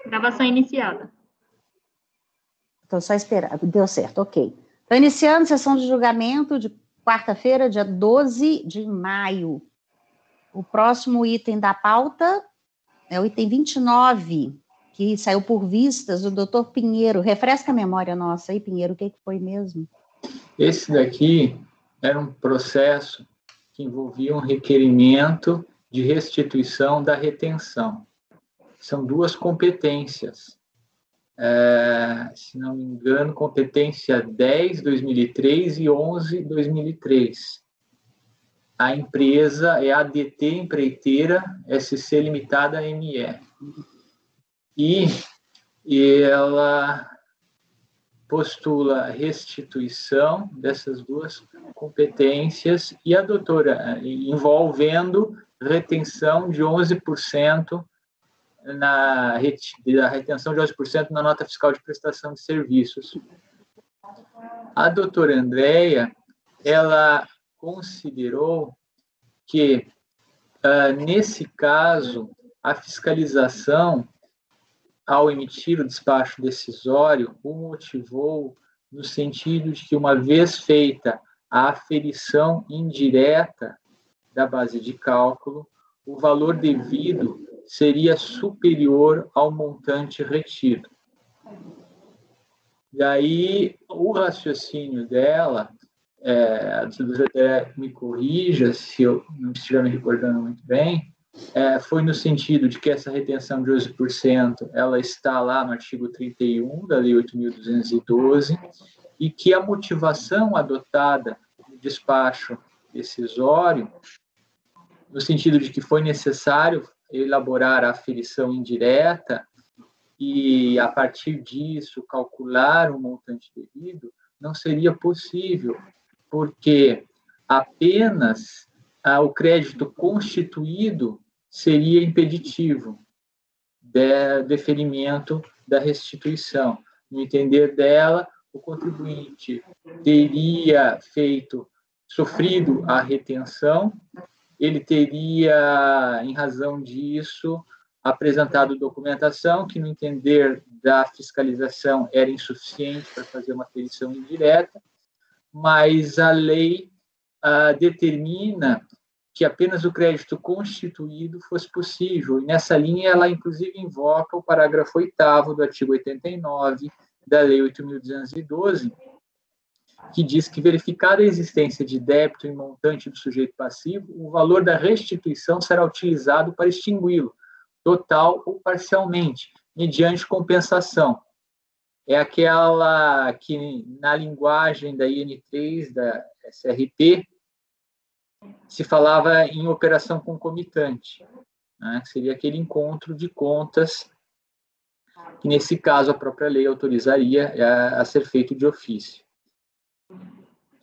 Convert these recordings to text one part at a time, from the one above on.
Gravação iniciada. Estou só esperando. Deu certo, ok. Estou iniciando sessão de julgamento de quarta-feira, dia 12 de maio. O próximo item da pauta é o item 29, que saiu por vistas, o doutor Pinheiro. Refresca a memória nossa aí, Pinheiro, o que foi mesmo? Esse daqui era um processo que envolvia um requerimento de restituição da retenção. São duas competências. Se não me engano, competência 10, 2003 e 11, 2003. A empresa é a ADT Empreiteira SC Limitada ME. E ela postula restituição dessas duas competências e a doutora, envolvendo retenção de 11% da retenção de 11% na nota fiscal de prestação de serviços. A doutora Andréia, ela considerou que, nesse caso, a fiscalização, ao emitir o despacho decisório, o motivou no sentido de que, uma vez feita a aferição indireta da base de cálculo, o valor devido seria superior ao montante retido. Daí, o raciocínio dela, me corrija se eu não estiver me recordando muito bem, foi no sentido de que essa retenção de 11%, ela está lá no artigo 31 da Lei 8.212, e que a motivação adotada no despacho decisório, no sentido de que foi necessário elaborar a aferição indireta e, a partir disso, calcular o montante devido, não seria possível, porque apenas o crédito constituído seria impeditivo do deferimento da restituição. No entender dela, o contribuinte teria sofrido a retenção, ele teria, em razão disso, apresentado documentação que, no entender da fiscalização, era insuficiente para fazer uma aferição indireta, mas a lei determina que apenas o crédito constituído fosse possível. E, nessa linha, ela, inclusive, invoca o parágrafo 8º do artigo 89 da Lei 8.212, que diz que, verificada a existência de débito em montante do sujeito passivo, o valor da restituição será utilizado para extingui-lo, total ou parcialmente, mediante compensação. É aquela que, na linguagem da IN3, da SRP, se falava em operação concomitante, né? Seria aquele encontro de contas que, nesse caso, a própria lei autorizaria a ser feito de ofício.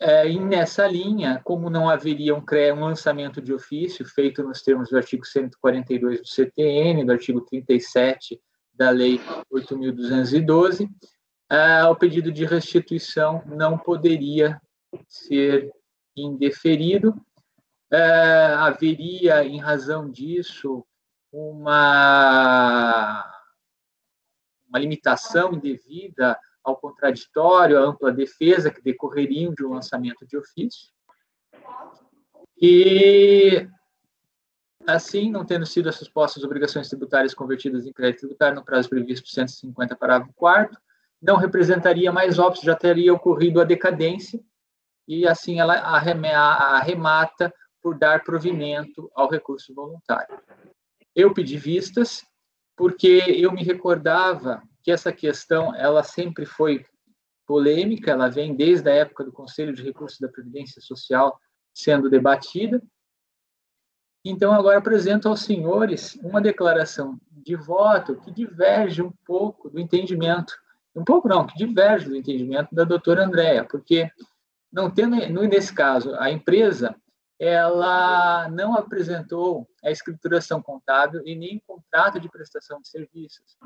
E nessa linha, como não haveria um lançamento de ofício feito nos termos do artigo 142 do CTN, do artigo 37 da Lei 8.212, o pedido de restituição não poderia ser indeferido. Haveria, em razão disso, uma limitação indevida ao contraditório, à ampla defesa, que decorreriam de um lançamento de ofício. E, assim, não tendo sido essas postas obrigações tributárias convertidas em crédito tributário no prazo previsto 150, parágrafo 4º, não representaria mais óbitos, já teria ocorrido a decadência, e, assim, ela arremata por dar provimento ao recurso voluntário. Eu pedi vistas, porque eu me recordava que essa questão, ela sempre foi polêmica, ela vem desde a época do Conselho de Recursos da Previdência Social sendo debatida. Então, agora apresento aos senhores uma declaração de voto que diverge um pouco do entendimento, que diverge do entendimento da doutora Andréia, porque, não tendo, nesse caso, a empresa, ela não apresentou a escrituração contábil e nem contrato de prestação de serviços.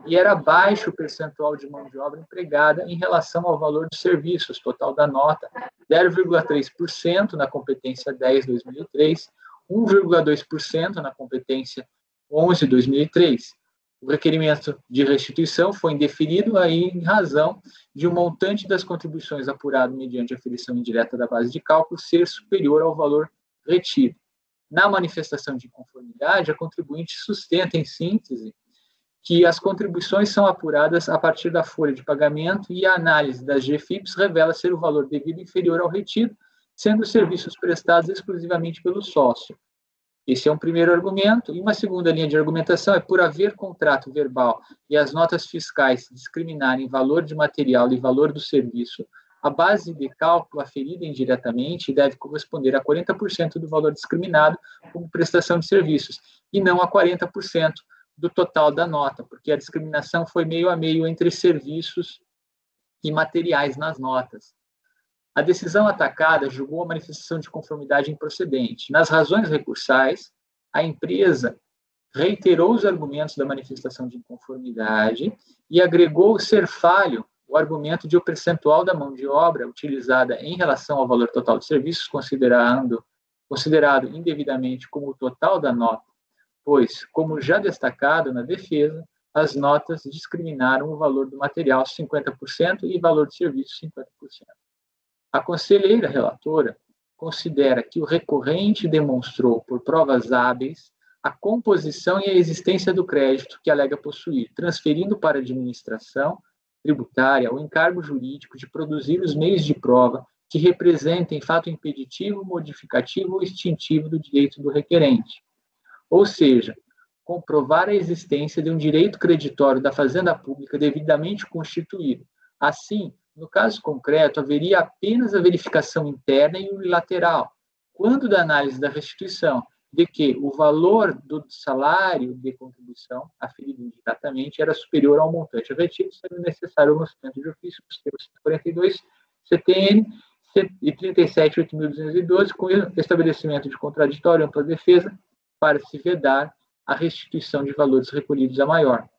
E era baixo o percentual de mão de obra empregada em relação ao valor dos serviços, total da nota, 0,3% na competência 10/2003, 1,2% na competência 11/2003. O requerimento de restituição foi indeferido aí em razão de um montante das contribuições apurado mediante aferição indireta da base de cálculo ser superior ao valor retido. Na manifestação de inconformidade, a contribuinte sustenta, em síntese, que as contribuições são apuradas a partir da folha de pagamento e a análise das GFIPs revela ser o valor devido inferior ao retido, sendo os serviços prestados exclusivamente pelo sócio. Esse é um primeiro argumento. E uma segunda linha de argumentação é por haver contrato verbal e as notas fiscais discriminarem valor de material e valor do serviço, a base de cálculo aferida indiretamente deve corresponder a 40% do valor discriminado como prestação de serviços, e não a 40% do total da nota, porque a discriminação foi meio a meio entre serviços e materiais nas notas. A decisão atacada julgou a manifestação de conformidade improcedente. Nas razões recursais, a empresa reiterou os argumentos da manifestação de inconformidade e agregou ser falho o argumento de o percentual da mão de obra utilizada em relação ao valor total de serviços, considerado indevidamente como o total da nota, pois, como já destacado na defesa, as notas discriminaram o valor do material 50% e valor de serviço 50%. A conselheira relatora considera que o recorrente demonstrou, por provas hábeis, a composição e a existência do crédito que alega possuir, transferindo para a administração tributária o encargo jurídico de produzir os meios de prova que representem fato impeditivo, modificativo ou extintivo do direito do requerente. Ou seja, comprovar a existência de um direito creditório da fazenda pública devidamente constituído. Assim, no caso concreto, haveria apenas a verificação interna e unilateral, quando da análise da restituição, de que o valor do salário de contribuição aferido indiretamente era superior ao montante retido, sendo necessário o lançamento de ofício dos termos 42 CTN e 37.8.212, com estabelecimento de contraditório ampla defesa para se vedar a restituição de valores recolhidos a maior.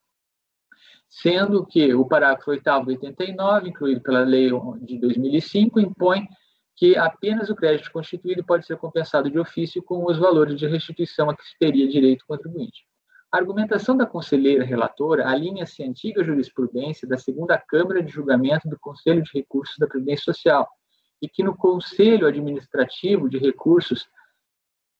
Sendo que o parágrafo 8º do 89, incluído pela lei de 2005, impõe que apenas o crédito constituído pode ser compensado de ofício com os valores de restituição a que se teria direito o contribuinte. A argumentação da conselheira relatora alinha-se à antiga jurisprudência da segunda Câmara de Julgamento do Conselho de Recursos da Previdência Social, e que no Conselho Administrativo de Recursos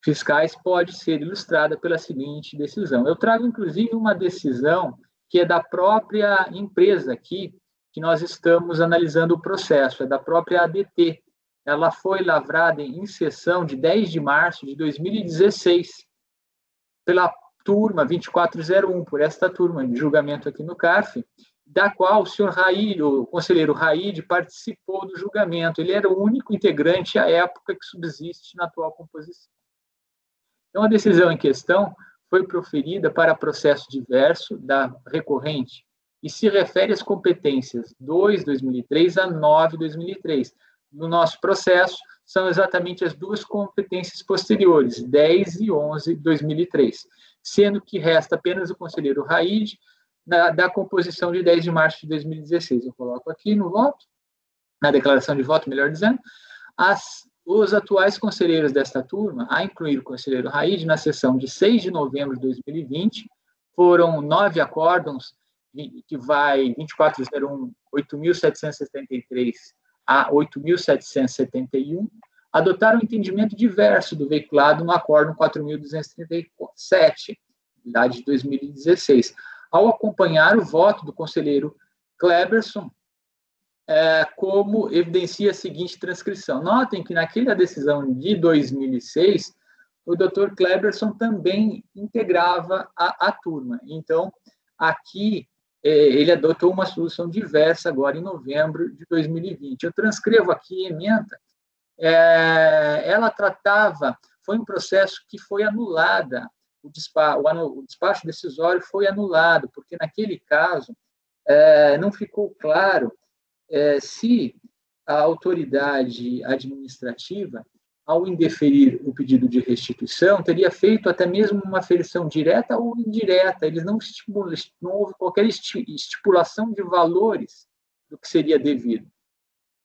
Fiscais pode ser ilustrada pela seguinte decisão. Eu trago, inclusive, uma decisão que é da própria empresa aqui, que nós estamos analisando o processo, é da própria ADT. Ela foi lavrada em sessão de 10 de março de 2016, pela turma 2401, por esta turma de julgamento aqui no CARF, da qual o senhor Raid, o conselheiro Raid, participou do julgamento. Ele era o único integrante à época que subsiste na atual composição. Então, a decisão em questão foi proferida para processo diverso da recorrente e se refere às competências 2/2003 a 9/2003. No nosso processo, são exatamente as duas competências posteriores, 10 e 11/2003, sendo que resta apenas o conselheiro Raid da composição de 10 de março de 2016. Eu coloco aqui no voto, na declaração de voto, melhor dizendo, os atuais conselheiros desta turma, a incluir o conselheiro Raid, na sessão de 6 de novembro de 2020, foram 9 acórdãos, que vai 2401, 8.773 a 8.771, adotaram um entendimento diverso do veiculado no acórdão 4.237, lá de 2016, ao acompanhar o voto do conselheiro Kleberson, como evidencia a seguinte transcrição. Notem que naquela decisão de 2006, o Dr. Kleberson também integrava a turma. Então, aqui, ele adotou uma solução diversa agora em novembro de 2020. Eu transcrevo aqui a ementa. Ela tratava, foi um processo que foi anulada, o despacho decisório foi anulado, porque naquele caso não ficou claro se a autoridade administrativa, ao indeferir o pedido de restituição, teria feito até mesmo uma aferição direta ou indireta. Eles não houve qualquer estipulação de valores do que seria devido.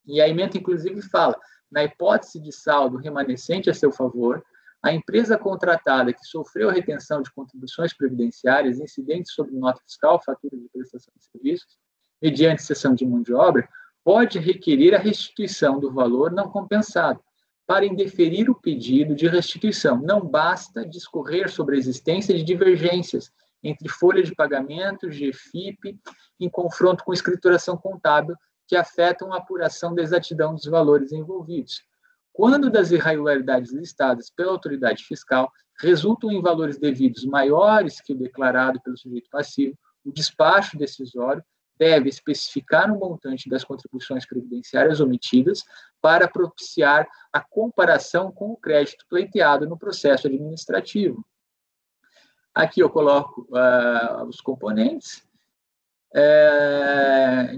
E a ementa, inclusive, fala, na hipótese de saldo remanescente a seu favor, A empresa contratada que sofreu a retenção de contribuições previdenciárias incidentes sobre nota fiscal, fatura de prestação de serviços, mediante cessão de mão de obra, pode requerer a restituição do valor não compensado, para indeferir o pedido de restituição. Não basta discorrer sobre a existência de divergências entre folha de pagamento, GFIP, em confronto com escrituração contábil, que afetam a apuração da exatidão dos valores envolvidos. Quando das irregularidades listadas pela autoridade fiscal resultam em valores devidos maiores que o declarado pelo sujeito passivo, o despacho decisório deve especificar o montante das contribuições previdenciárias omitidas para propiciar a comparação com o crédito pleiteado no processo administrativo. Aqui eu coloco os componentes,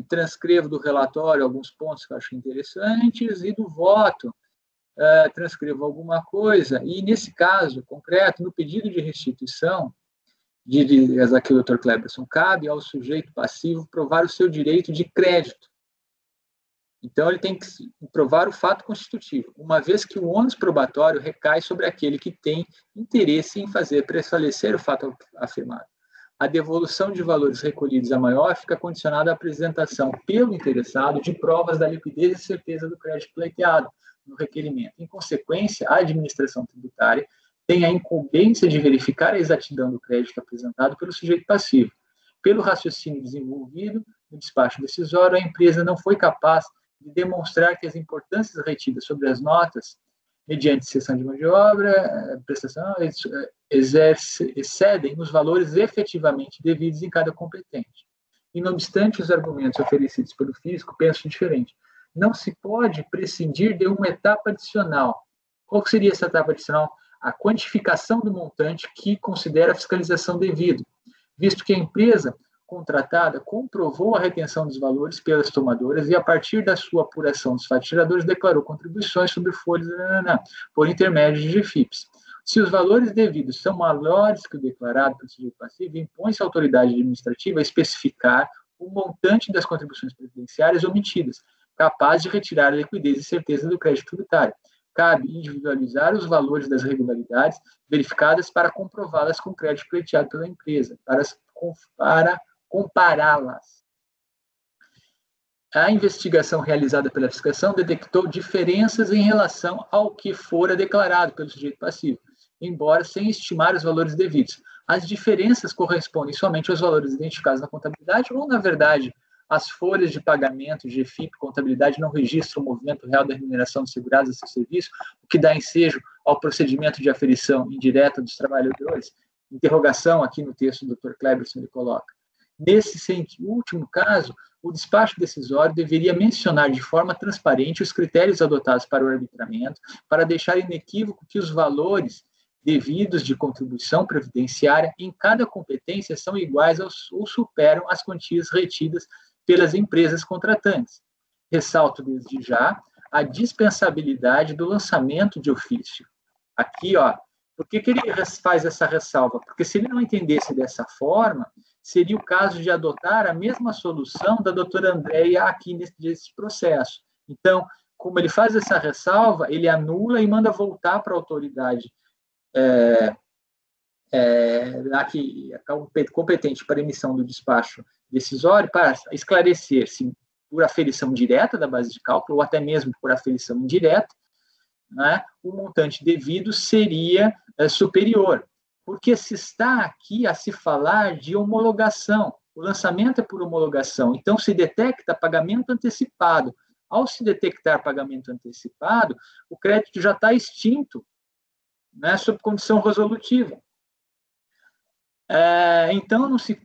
transcrevo do relatório alguns pontos que eu acho interessantes e do voto transcrevo alguma coisa, e nesse caso concreto, no pedido de restituição, diz aqui o Dr. Cleberson, cabe ao sujeito passivo provar o seu direito de crédito. Então, ele tem que provar o fato constitutivo, uma vez que o ônus probatório recai sobre aquele que tem interesse em fazer prevalecer o fato afirmado. A devolução de valores recolhidos a maior fica condicionada à apresentação pelo interessado de provas da liquidez e certeza do crédito pleiteado no requerimento. Em consequência, a administração tributária tem a incumbência de verificar a exatidão do crédito apresentado pelo sujeito passivo. Pelo raciocínio desenvolvido no despacho decisório, a empresa não foi capaz de demonstrar que as importâncias retidas sobre as notas, mediante cessão de mão de obra, prestação, excedem os valores efetivamente devidos em cada competente. E, não obstante os argumentos oferecidos pelo físico, penso diferente. Não se pode prescindir de uma etapa adicional. Qual seria essa etapa adicional? A quantificação do montante que considera a fiscalização devida, visto que a empresa contratada comprovou a retenção dos valores pelas tomadoras e, a partir da sua apuração dos fatos geradores, declarou contribuições sobre folhas por intermédio de GFIPs. Se os valores devidos são maiores que o declarado pelo sujeito passivo, impõe-se à autoridade administrativa a especificar o montante das contribuições previdenciárias omitidas, capaz de retirar a liquidez e certeza do crédito tributário. Cabe individualizar os valores das irregularidades verificadas para comprová-las com o crédito pleiteado pela empresa, para compará-las. A investigação realizada pela fiscalização detectou diferenças em relação ao que fora declarado pelo sujeito passivo, embora sem estimar os valores devidos. As diferenças correspondem somente aos valores identificados na contabilidade ou, na verdade, as folhas de pagamento, GFIP, contabilidade, não registram o movimento real da remuneração dos segurados a seu serviço, o que dá ensejo ao procedimento de aferição indireta dos trabalhadores? Interrogação aqui no texto do Dr. Cleberson, ele coloca. Nesse último caso, o despacho decisório deveria mencionar de forma transparente os critérios adotados para o arbitramento, para deixar inequívoco que os valores devidos de contribuição previdenciária em cada competência são iguais ou superam as quantias retidas pelas empresas contratantes. Ressalto desde já a dispensabilidade do lançamento de ofício. Aqui, por que ele faz essa ressalva? Porque se ele não entendesse dessa forma, seria o caso de adotar a mesma solução da doutora Andréia aqui nesse processo. Então, como ele faz essa ressalva, ele anula e manda voltar para a autoridade competente para emissão do despacho decisório para esclarecer se por aferição direta da base de cálculo ou até mesmo por aferição indireta, né, o montante devido seria superior, porque se está aqui a se falar de homologação, o lançamento é por homologação, então se detecta pagamento antecipado. Ao se detectar pagamento antecipado, o crédito já está extinto, né, sob condição resolutiva. Então, não se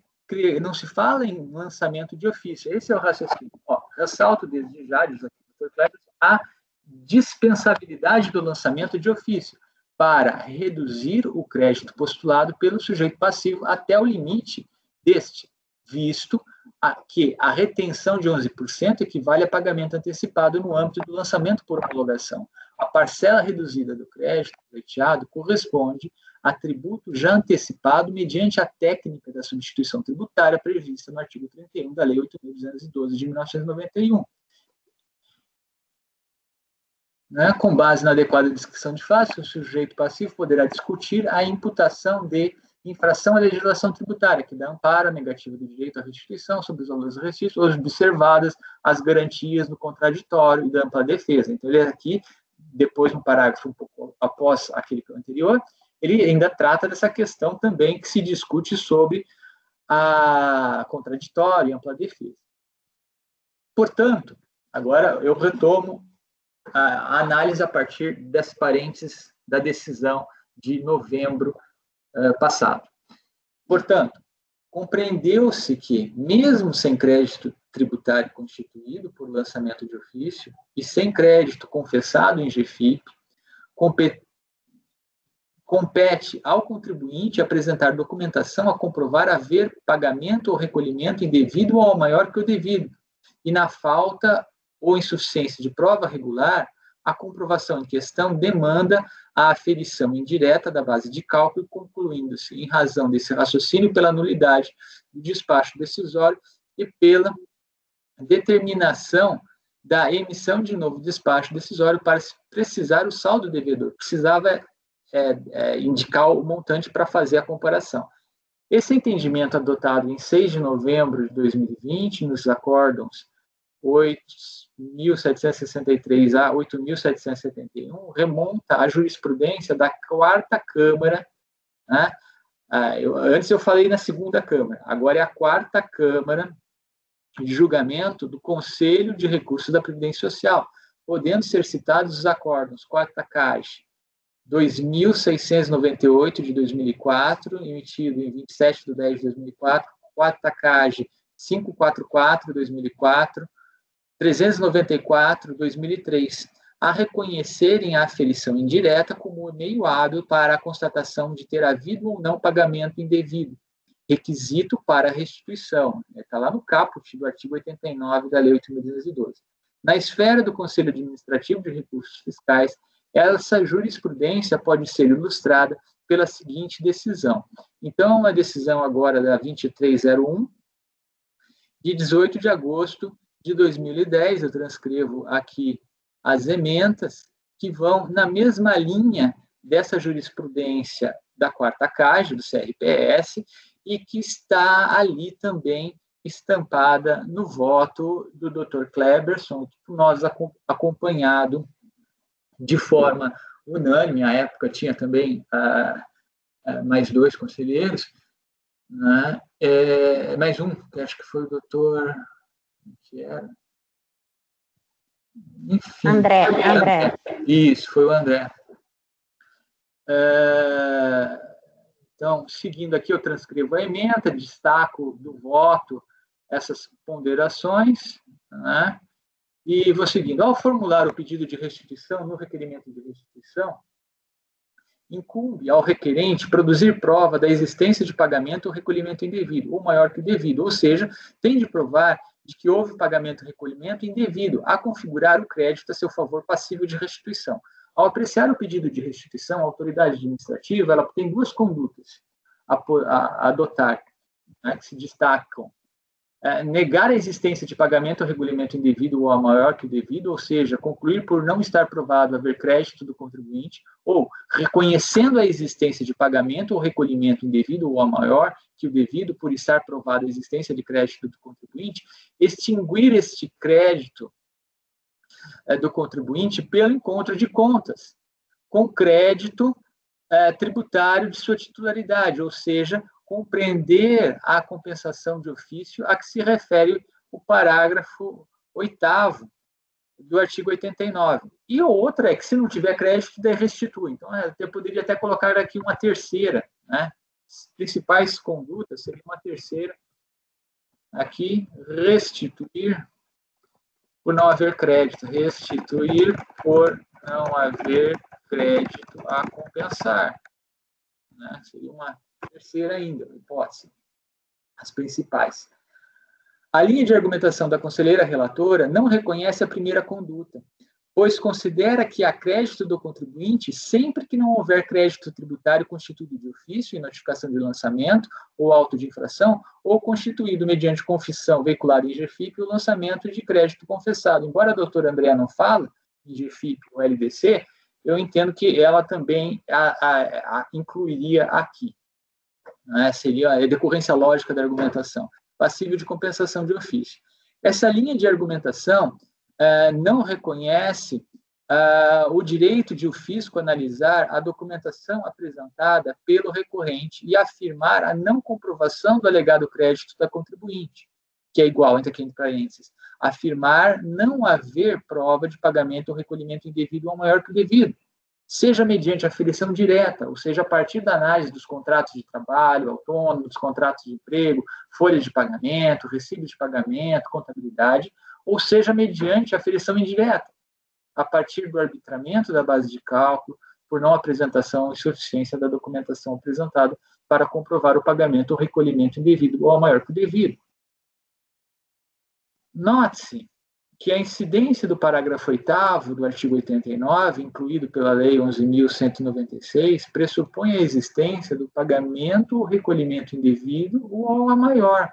fala em lançamento de ofício. Esse é o raciocínio. Ressalto desde já, diz aqui o Dr. Cleberson, a dispensabilidade do lançamento de ofício para reduzir o crédito postulado pelo sujeito passivo até o limite deste, visto que a retenção de 11% equivale a pagamento antecipado no âmbito do lançamento por homologação. A parcela reduzida do crédito pleiteado corresponde a tributo já antecipado mediante a técnica da substituição tributária prevista no artigo 31 da Lei 8.212 de 1991. né, com base na adequada descrição de fato, o sujeito passivo poderá discutir a imputação de infração à legislação tributária, que dá amparo negativo do direito à restituição sobre os valores restícios, observadas as garantias no contraditório e da ampla defesa. Então, ele aqui, depois, no parágrafo um pouco após aquele anterior, ele ainda trata dessa questão também que se discute sobre a contraditório e ampla defesa. Portanto, agora eu retomo a análise a partir das parênteses da decisão de novembro passado. Portanto, compreendeu-se que, mesmo sem crédito tributário constituído por lançamento de ofício e sem crédito confessado em GFIP, compete ao contribuinte apresentar documentação a comprovar haver pagamento ou recolhimento indevido ou maior que o devido, e na falta ou insuficiência de prova regular, a comprovação em questão demanda a aferição indireta da base de cálculo, concluindo-se, em razão desse raciocínio, pela nulidade do despacho decisório e pela determinação da emissão de novo despacho decisório para precisar o saldo devedor. Precisava indicar o montante para fazer a comparação. Esse entendimento adotado em 6 de novembro de 2020, nos acórdãos 8.763 a 8.771, remonta à jurisprudência da 4ª Câmara, né? Antes eu falei na 2ª Câmara, agora é a 4ª Câmara de julgamento do Conselho de Recursos da Previdência Social, podendo ser citados os acórdãos 4ª CAGE 2.698 de 2004, emitido em 27 de 10 de 2004, 4ª CAGE 544 de 2004, 394, 2003, a reconhecerem a aferição indireta como meio hábil para a constatação de ter havido ou não pagamento indevido, requisito para a restituição. Está lá no caput do artigo 89 da Lei 8.212. Na esfera do Conselho Administrativo de Recursos Fiscais, essa jurisprudência pode ser ilustrada pela seguinte decisão. Então, a decisão agora da 2301, de 18 de agosto de 2010, eu transcrevo aqui as ementas que vão na mesma linha dessa jurisprudência da 4ª CAGE, do CRPS, e que está ali também estampada no voto do Dr. Kleberson, que nós acompanhado de forma unânime. À época tinha também mais 2 conselheiros, né? Mais um, que acho que foi o doutor... que era? Enfim. André. Isso, foi o André. Então, seguindo aqui, eu transcrevo a ementa, destaco do voto essas ponderações, né? E vou seguindo. Ao formular o pedido de restituição, no requerimento de restituição, incumbe ao requerente produzir prova da existência de pagamento ou recolhimento indevido, ou maior que o devido, ou seja, tem de provar de que houve pagamento ou recolhimento indevido, a configurar o crédito a seu favor passível de restituição. Ao apreciar o pedido de restituição, a autoridade administrativa ela tem 2 condutas a adotar, né, que se destacam. Negar a existência de pagamento ou recolhimento indevido ou a maior que o devido, ou seja, concluir por não estar provado haver crédito do contribuinte, ou, reconhecendo a existência de pagamento ou recolhimento indevido ou a maior que o devido, por estar provada a existência de crédito do contribuinte, extinguir este crédito do contribuinte pelo encontro de contas, com crédito tributário de sua titularidade, ou seja, compreender a compensação de ofício a que se refere o parágrafo 8º do artigo 89. E outra é que, se não tiver crédito, daí restitui. Então, eu poderia até colocar aqui uma terceira, né? As principais condutas seria uma terceira. Aqui, restituir por não haver crédito. Restituir por não haver crédito a compensar, né? Seria uma terceira ainda, hipótese. As principais. A linha de argumentação da conselheira relatora não reconhece a primeira conduta, pois considera que há crédito do contribuinte sempre que não houver crédito tributário constituído de ofício em notificação de lançamento ou auto de infração, ou constituído mediante confissão veiculada em GFIP o lançamento de crédito confessado. Embora a doutora Andréa não fale, em GFIP ou LDC, eu entendo que ela também incluiria aqui. Né? Seria a decorrência lógica da argumentação, passível de compensação de ofício. Essa linha de argumentação não reconhece o direito de o fisco analisar a documentação apresentada pelo recorrente e afirmar a não comprovação do alegado crédito da contribuinte, que é igual, entre parênteses, afirmar não haver prova de pagamento ou recolhimento indevido ou maior que o devido, seja mediante aferição direta, ou seja, a partir da análise dos contratos de trabalho autônomo, dos contratos de emprego, folhas de pagamento, recibos de pagamento, contabilidade, ou seja, mediante aferição indireta, a partir do arbitramento da base de cálculo, por não apresentação e suficiência da documentação apresentada para comprovar o pagamento ou recolhimento indevido ou maior que o devido. Note-se que a incidência do parágrafo 8º do artigo 89, incluído pela Lei 11.196, pressupõe a existência do pagamento ou recolhimento indevido ou a maior,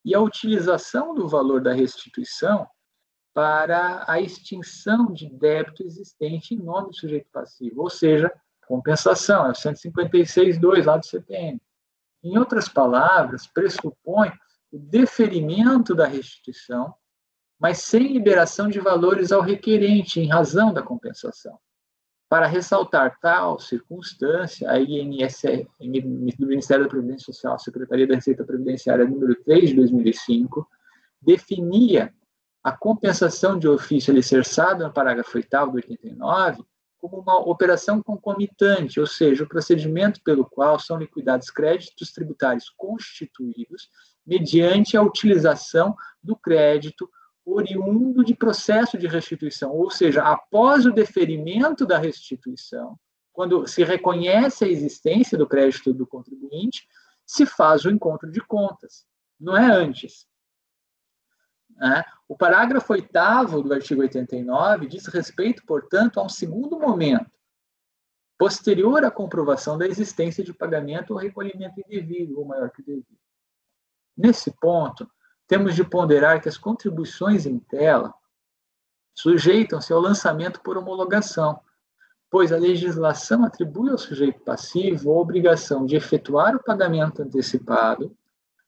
e a utilização do valor da restituição para a extinção de débito existente em nome do sujeito passivo, ou seja, compensação, é o 156.2 lá do CPM. Em outras palavras, pressupõe o deferimento da restituição, mas sem liberação de valores ao requerente, em razão da compensação. Para ressaltar tal circunstância, a INSS, do Ministério da Previdência Social, Secretaria da Receita Previdenciária número 3 de 2005, definia a compensação de ofício alicerçada no parágrafo 8º do 89 como uma operação concomitante, ou seja, o procedimento pelo qual são liquidados créditos tributários constituídos mediante a utilização do crédito oriundo de processo de restituição, ou seja, após o deferimento da restituição, quando se reconhece a existência do crédito do contribuinte, se faz o encontro de contas, não é antes. O parágrafo 8º do artigo 89 diz respeito, portanto, a um segundo momento, posterior à comprovação da existência de pagamento ou recolhimento indevido, ou maior que o devido. Nesse ponto, temos de ponderar que as contribuições em tela sujeitam-se ao lançamento por homologação, pois a legislação atribui ao sujeito passivo a obrigação de efetuar o pagamento antecipado,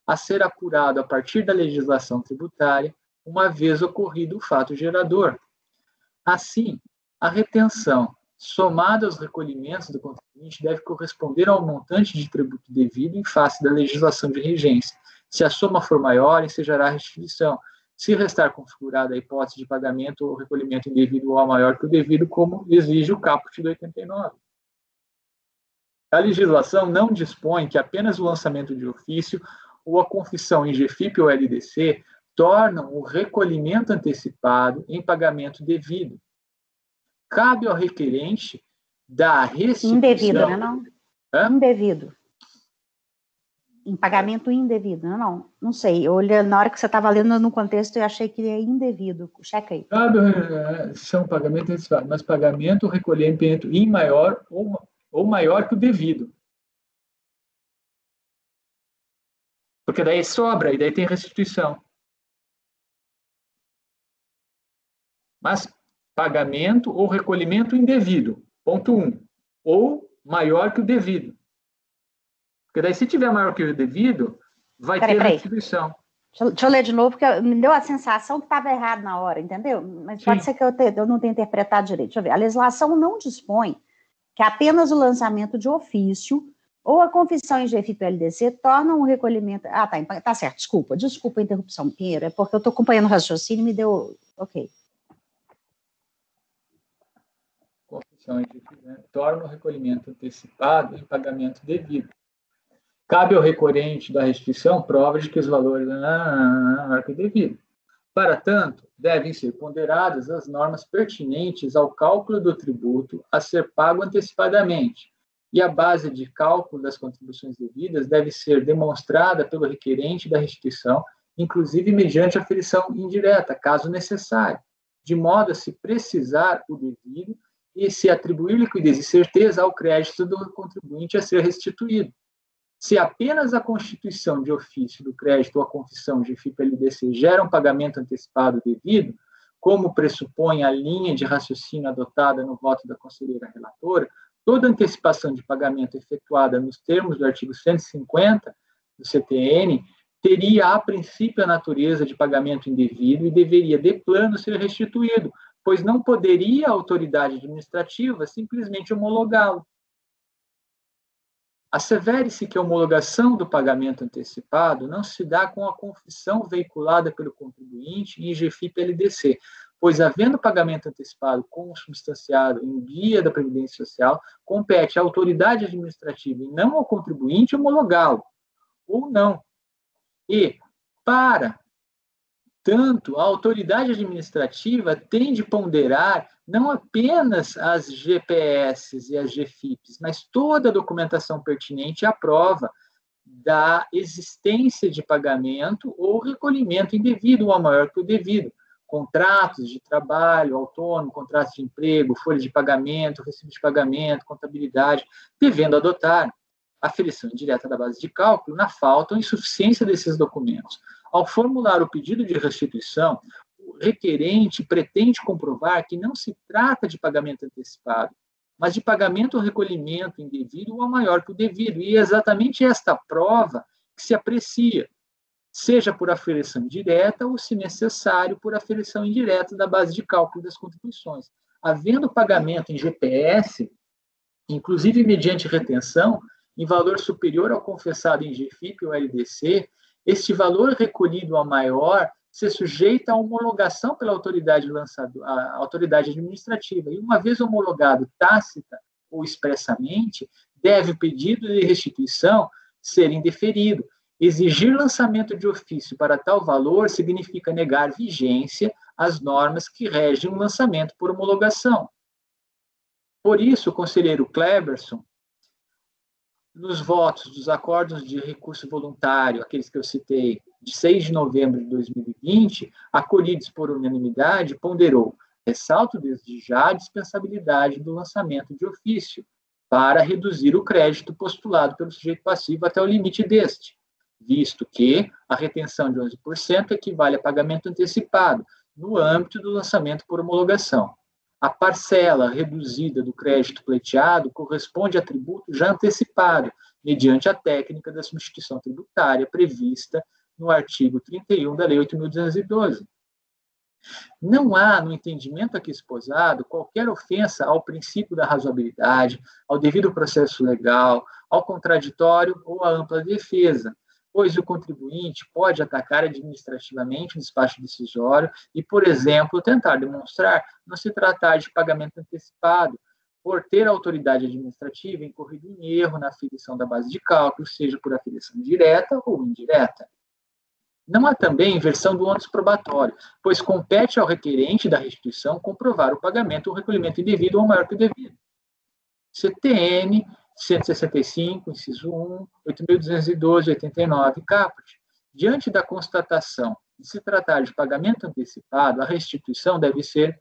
a ser apurado a partir da legislação tributária, uma vez ocorrido o fato gerador. Assim, a retenção, somada aos recolhimentos do contribuinte, deve corresponder ao montante de tributo devido em face da legislação de regência. Se a soma for maior, ensejará a restituição. Se restar configurada a hipótese de pagamento ou recolhimento indevido ou maior que o devido, como exige o caput do 89. A legislação não dispõe que apenas o lançamento de ofício ou a confissão em GFIP ou LDC tornam o recolhimento antecipado em pagamento devido. Cabe ao requerente da restituição... Indevido, né, não? Hã? Indevido. Em pagamento indevido, não sei. Eu olhei, na hora que você estava lendo no contexto, eu achei que é indevido. Checa aí. São pagamento antecipado, mas pagamento ou recolhimento em maior ou maior que o devido. Porque daí sobra, e daí tem restituição. Mas pagamento ou recolhimento indevido, ponto 1, ou maior que o devido. Porque daí, se tiver maior que o devido, vai ter restituição. Deixa eu ler de novo, porque me deu a sensação que estava errado na hora, entendeu? Mas pode ser que eu não tenha interpretado direito. Deixa eu ver. A legislação não dispõe que apenas o lançamento de ofício ou a confissão em GFIP LDC tornam o recolhimento... tá certo, desculpa a interrupção, Pinheiro, é porque eu estou acompanhando o raciocínio e me deu... Ok. Confissão em GFIP, né? Torna o recolhimento antecipado em pagamento devido. Cabe ao recorrente da restituição prova de que os valores não que devido. Para tanto, devem ser ponderadas as normas pertinentes ao cálculo do tributo a ser pago antecipadamente, e a base de cálculo das contribuições devidas deve ser demonstrada pelo requerente da restituição, inclusive mediante aferição indireta, caso necessário, de modo a se precisar o devido e se atribuir liquidez e certeza ao crédito do contribuinte a ser restituído. Se apenas a constituição de ofício do crédito ou a confissão de GFIP-LDC gera um pagamento antecipado devido, como pressupõe a linha de raciocínio adotada no voto da conselheira relatora, toda antecipação de pagamento efetuada nos termos do artigo 150 do CTN teria, a princípio, a natureza de pagamento indevido e deveria, de plano, ser restituído, pois não poderia a autoridade administrativa simplesmente homologá-lo. Assevere-se que a homologação do pagamento antecipado não se dá com a confissão veiculada pelo contribuinte em GFIP-LDC, pois, havendo pagamento antecipado consubstanciado em guia da Previdência Social, compete à autoridade administrativa e não ao contribuinte homologá-lo, ou não. E, para tanto, a autoridade administrativa tem de ponderar não apenas as GPS e as GFIPs, mas toda a documentação pertinente à prova da existência de pagamento ou recolhimento indevido, ou maior que o devido. Contratos de trabalho autônomo, contratos de emprego, folha de pagamento, recibo de pagamento, contabilidade, devendo adotar a aferição indireta da base de cálculo na falta ou insuficiência desses documentos. Ao formular o pedido de restituição, o requerente pretende comprovar que não se trata de pagamento antecipado, mas de pagamento ou recolhimento indevido ou maior que o devido, e é exatamente esta prova que se aprecia, seja por aferição direta ou, se necessário, por aferição indireta da base de cálculo das contribuições. Havendo pagamento em GPS, inclusive mediante retenção, em valor superior ao confessado em GFIP ou LDC, este valor recolhido a maior se sujeita à homologação pela autoridade a autoridade administrativa. E, uma vez homologado tácita ou expressamente, deve o pedido de restituição ser indeferido. Exigir lançamento de ofício para tal valor significa negar vigência às normas que regem o lançamento por homologação. Por isso, o conselheiro Cleberson, nos votos dos acordos de recurso voluntário, aqueles que eu citei, de 6 de novembro de 2020, acolhidos por unanimidade, ponderou: ressalto desde já a dispensabilidade do lançamento de ofício para reduzir o crédito postulado pelo sujeito passivo até o limite deste, visto que a retenção de 11% equivale a pagamento antecipado no âmbito do lançamento por homologação. A parcela reduzida do crédito pleiteado corresponde a tributo já antecipado, mediante a técnica da substituição tributária prevista no artigo 31 da Lei 8.212. Não há, no entendimento aqui esposado, qualquer ofensa ao princípio da razoabilidade, ao devido processo legal, ao contraditório ou à ampla defesa, pois o contribuinte pode atacar administrativamente o despacho decisório e, por exemplo, tentar demonstrar não se tratar de pagamento antecipado, por ter a autoridade administrativa incorrido em erro na aferição da base de cálculo, seja por aferição direta ou indireta. Não há também inversão do ônus probatório, pois compete ao requerente da restituição comprovar o pagamento ou recolhimento indevido ou maior que o devido. CTN 165, inciso 1, 8.212, 89, caput. Diante da constatação de se tratar de pagamento antecipado, a restituição deve ser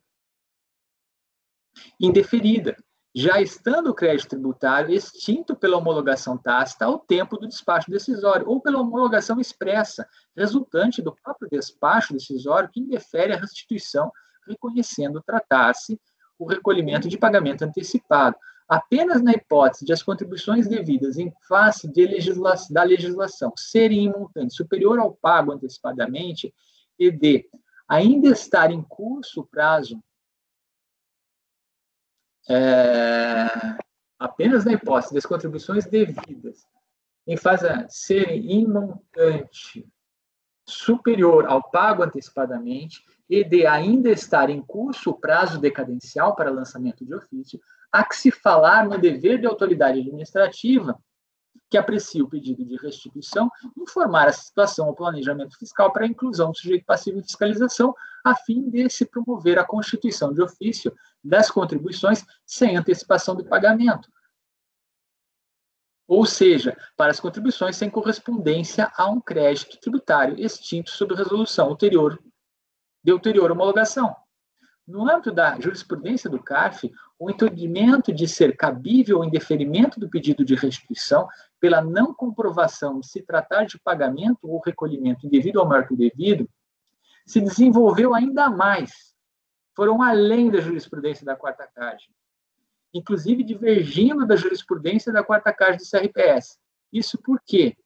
indeferida, já estando o crédito tributário extinto pela homologação tácita ao tempo do despacho decisório, ou pela homologação expressa, resultante do próprio despacho decisório que indefere a restituição, reconhecendo tratar-se o recolhimento de pagamento antecipado. Apenas na hipótese de as contribuições devidas em face da legislação serem em montante superior ao pago antecipadamente e de ainda estar em curso o prazo, apenas na hipótese das contribuições devidas em face de serem em montante superior ao pago antecipadamente e de ainda estar em curso o prazo decadencial para lançamento de ofício, há que se falar no dever de autoridade administrativa que aprecia o pedido de restituição, informar a situação ao planejamento fiscal para a inclusão do sujeito passivo em fiscalização, a fim de se promover a constituição de ofício das contribuições sem antecipação do pagamento. Ou seja, para as contribuições sem correspondência a um crédito tributário extinto sob resolução de ulterior homologação. No âmbito da jurisprudência do CARF, o entendimento de ser cabível o indeferimento do pedido de restituição pela não comprovação de se tratar de pagamento ou recolhimento indevido ou maior que o devido, se desenvolveu ainda mais foram além da jurisprudência da quarta CAGE, inclusive divergindo da jurisprudência da quarta CAGE do CRPS. Isso porque,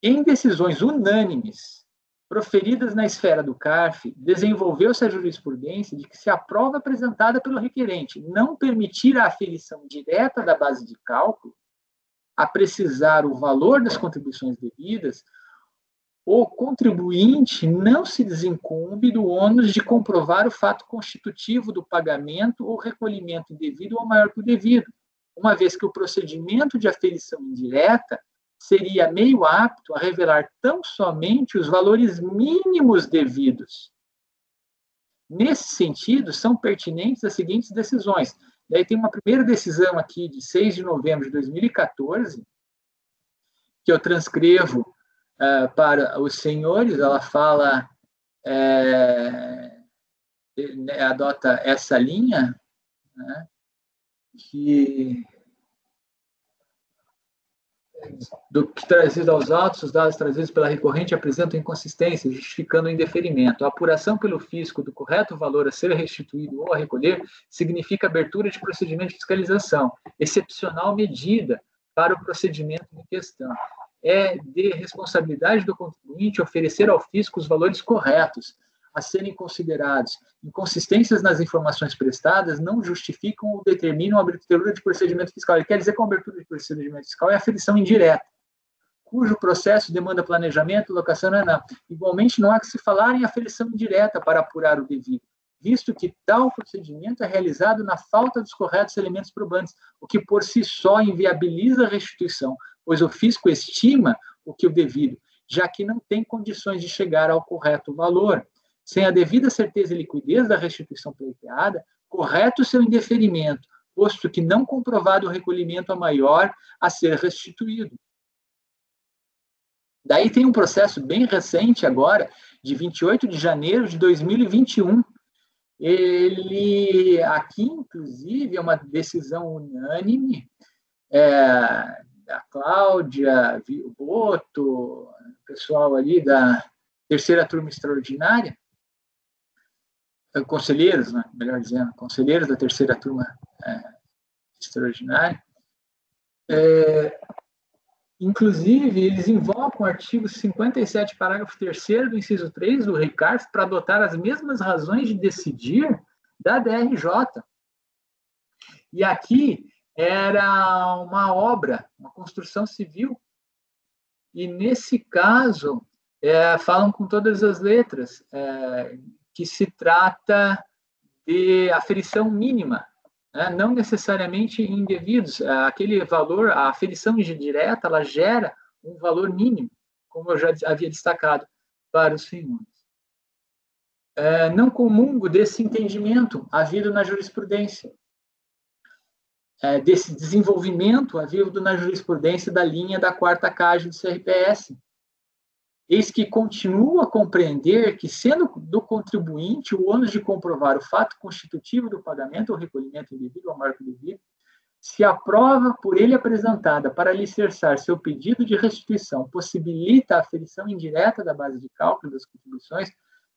em decisões unânimes proferidas na esfera do CARF, desenvolveu-se a jurisprudência de que, se a prova apresentada pelo requerente não permitir a aferição direta da base de cálculo, a precisar o valor das contribuições devidas, o contribuinte não se desincumbe do ônus de comprovar o fato constitutivo do pagamento ou recolhimento indevido ou maior que o devido, uma vez que o procedimento de aferição indireta seria meio apto a revelar tão somente os valores mínimos devidos. Nesse sentido, são pertinentes as seguintes decisões. Daí tem uma primeira decisão aqui, de 6 de novembro de 2014, que eu transcrevo para os senhores. Ela fala, adota essa linha, né, que do que trazido aos autos, os dados trazidos pela recorrente apresentam inconsistência, justificando o indeferimento. A apuração pelo fisco do correto valor a ser restituído ou a recolher significa abertura de procedimento de fiscalização, excepcional medida para o procedimento em questão. É de responsabilidade do contribuinte oferecer ao fisco os valores corretos a serem considerados. Inconsistências nas informações prestadas não justificam ou determinam a abertura de procedimento fiscal. Ele quer dizer que a abertura de procedimento fiscal é a aferição indireta, cujo processo demanda planejamento, locação, não. Igualmente, não há que se falar em aferição indireta para apurar o devido, visto que tal procedimento é realizado na falta dos corretos elementos probantes, o que por si só inviabiliza a restituição, pois o fisco estima o que o devido, já que não tem condições de chegar ao correto valor. Sem a devida certeza e liquidez da restituição pleiteada, correto seu indeferimento, posto que não comprovado o recolhimento a maior a ser restituído. Daí tem um processo bem recente agora, de 28 de janeiro de 2021. Ele, aqui, inclusive, é uma decisão unânime, da Cláudia, o Boto, o pessoal ali da terceira turma extraordinária, conselheiros, né, melhor dizendo, conselheiros da terceira turma extraordinária. Inclusive, eles invocam o artigo 57, parágrafo 3º do inciso 3 do RECARF para adotar as mesmas razões de decidir da DRJ. E aqui era uma obra, uma construção civil, e nesse caso falam com todas as letras que se trata de aferição mínima, né? Não necessariamente indevidos. Aquele valor, a aferição indireta, ela gera um valor mínimo, como eu já havia destacado para os senhores. Não comungo desse entendimento havido na jurisprudência, desse desenvolvimento havido na jurisprudência da linha da quarta CAGE do CRPS. Eis que continuo a compreender que, sendo do contribuinte o ônus de comprovar o fato constitutivo do pagamento ou recolhimento indevido ou maior que devido, se a prova por ele apresentada para alicerçar seu pedido de restituição possibilita a aferição indireta da base de cálculo das contribuições,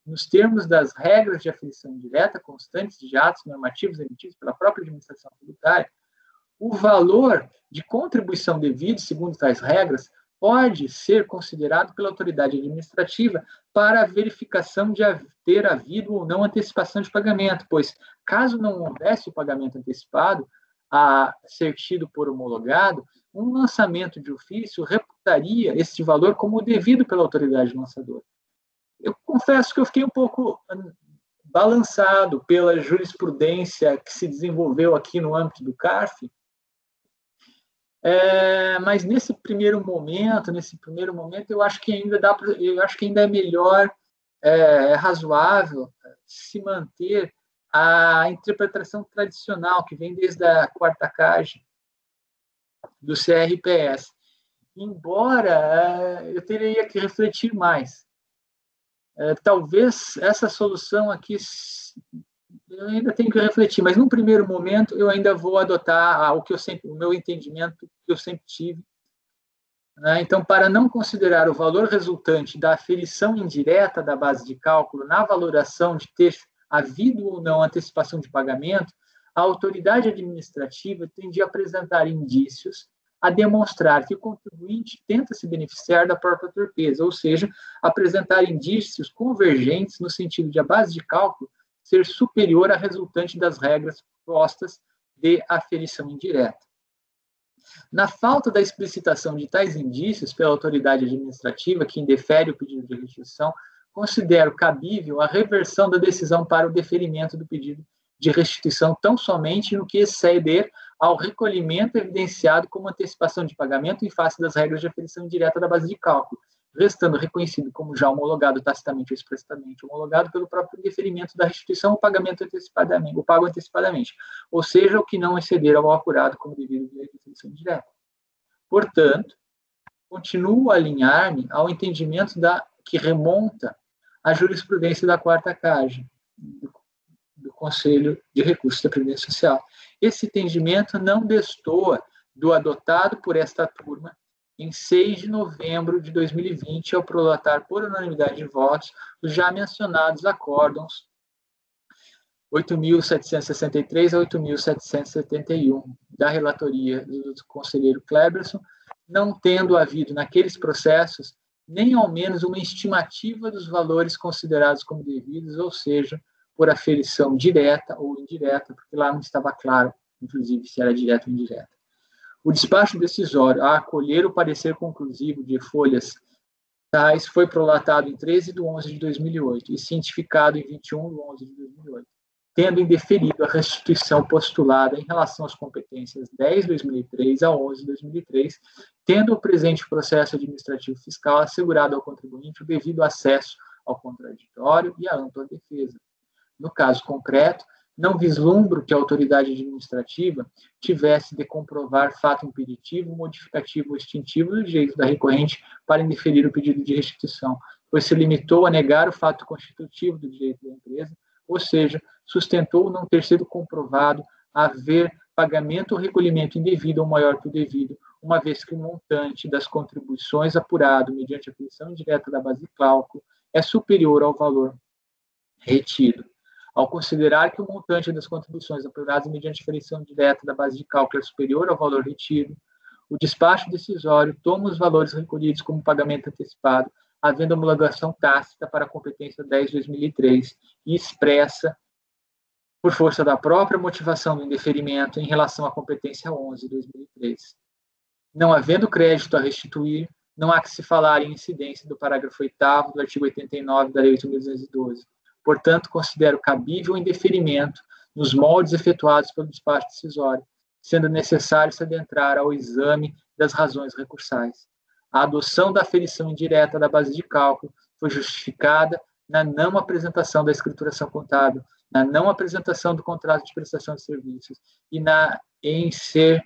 nos termos das regras de aferição indireta constantes de atos normativos emitidos pela própria administração tributária, o valor de contribuição devido, segundo tais regras, pode ser considerado pela autoridade administrativa para a verificação de ter havido ou não antecipação de pagamento, pois, caso não houvesse o pagamento antecipado a ser tido por homologado, um lançamento de ofício reputaria este valor como devido pela autoridade lançadora. Eu confesso que eu fiquei um pouco balançado pela jurisprudência que se desenvolveu aqui no âmbito do CARF, mas nesse primeiro momento, eu acho que ainda é melhor, razoável se manter a interpretação tradicional que vem desde a quarta CAGE do CRPS. Embora eu teria que refletir mais. Talvez essa solução aqui eu ainda tenho que refletir, mas num primeiro momento eu ainda vou adotar o meu entendimento que eu sempre tive. Né? Então, para não considerar o valor resultante da aferição indireta da base de cálculo na valoração de ter havido ou não antecipação de pagamento, a autoridade administrativa tem de apresentar indícios a demonstrar que o contribuinte tenta se beneficiar da própria torpeza, ou seja, apresentar indícios convergentes no sentido de a base de cálculo ser superior à resultante das regras postas de aferição indireta. Na falta da explicitação de tais indícios pela autoridade administrativa que indefere o pedido de restituição, considero cabível a reversão da decisão para o deferimento do pedido de restituição tão somente no que exceder ao recolhimento evidenciado como antecipação de pagamento em face das regras de aferição indireta da base de cálculo, restando reconhecido como já homologado tacitamente ou expressamente homologado pelo próprio deferimento da restituição ou pagamento antecipadamente, o pago antecipadamente, ou seja, o que não exceder ao apurado como devido direito de aferição indireta. Portanto, continuo a alinhar-me ao entendimento que remonta à jurisprudência da quarta CAGE, do Conselho de Recursos da Previdência Social. Esse entendimento não destoa do adotado por esta turma em 6 de novembro de 2020, ao prolatar por unanimidade de votos os já mencionados acórdãos 8.763 a 8.771 da relatoria do conselheiro Kleberson, não tendo havido naqueles processos nem ao menos uma estimativa dos valores considerados como devidos, ou seja, por aferição direta ou indireta, porque lá não estava claro, inclusive, se era direta ou indireta. O despacho decisório a acolher o parecer conclusivo de folhas tais foi prolatado em 13 de 11 de 2008 e cientificado em 21 de 11 de 2008, tendo indeferido a restituição postulada em relação às competências 10 de 2003 a 11 de 2003, tendo o presente processo administrativo fiscal assegurado ao contribuinte o devido acesso ao contraditório e à ampla defesa. No caso concreto, não vislumbro que a autoridade administrativa tivesse de comprovar fato impeditivo, modificativo ou extintivo do direito da recorrente para indeferir o pedido de restituição, pois se limitou a negar o fato constitutivo do direito da empresa, ou seja, sustentou não ter sido comprovado haver pagamento ou recolhimento indevido ou maior que o devido, uma vez que o montante das contribuições apurado mediante a aferição indireta da base de cálculo é superior ao valor retido. Ao considerar que o montante das contribuições apuradas mediante aferição direta da base de cálculo é superior ao valor retido, o despacho decisório toma os valores recolhidos como pagamento antecipado, havendo homologação tácita para a competência 10/2003 e expressa por força da própria motivação do indeferimento em relação à competência 11/2003. Não havendo crédito a restituir, não há que se falar em incidência do parágrafo 8º do artigo 89 da Lei 8.212. Portanto, considero cabível o indeferimento nos moldes efetuados pelo despacho decisório, sendo necessário se adentrar ao exame das razões recursais. A adoção da aferição indireta da base de cálculo foi justificada na não apresentação da escrituração contábil, na não apresentação do contrato de prestação de serviços e em ser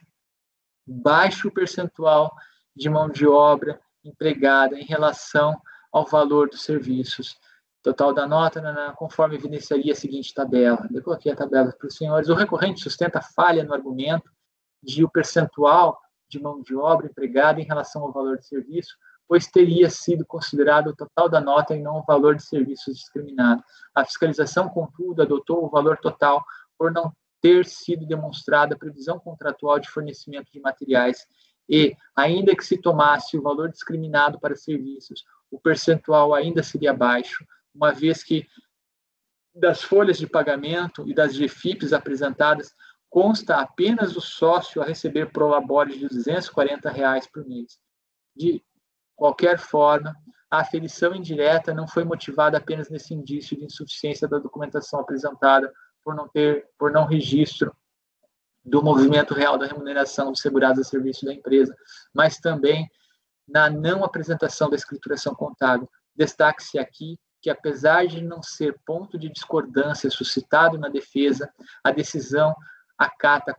baixo percentual de mão de obra empregada em relação ao valor dos serviços. Total da nota, conforme evidenciaria a seguinte tabela. Eu coloquei a tabela para os senhores. O recorrente sustenta falha no argumento de o percentual de mão de obra empregada em relação ao valor de serviço, pois teria sido considerado o total da nota e não o valor de serviços discriminado. A fiscalização, contudo, adotou o valor total por não ter sido demonstrada a previsão contratual de fornecimento de materiais e, ainda que se tomasse o valor discriminado para serviços, o percentual ainda seria baixo, uma vez que das folhas de pagamento e das GFIPs apresentadas consta apenas o sócio a receber prolabores de R$ 240 por mês. De qualquer forma, a aferição indireta não foi motivada apenas nesse indício de insuficiência da documentação apresentada por não registro do movimento real da remuneração dos segurados a serviço da empresa, mas também na não apresentação da escrituração contábil. Destaque-se aqui que, apesar de não ser ponto de discordância suscitado na defesa, a decisão acatada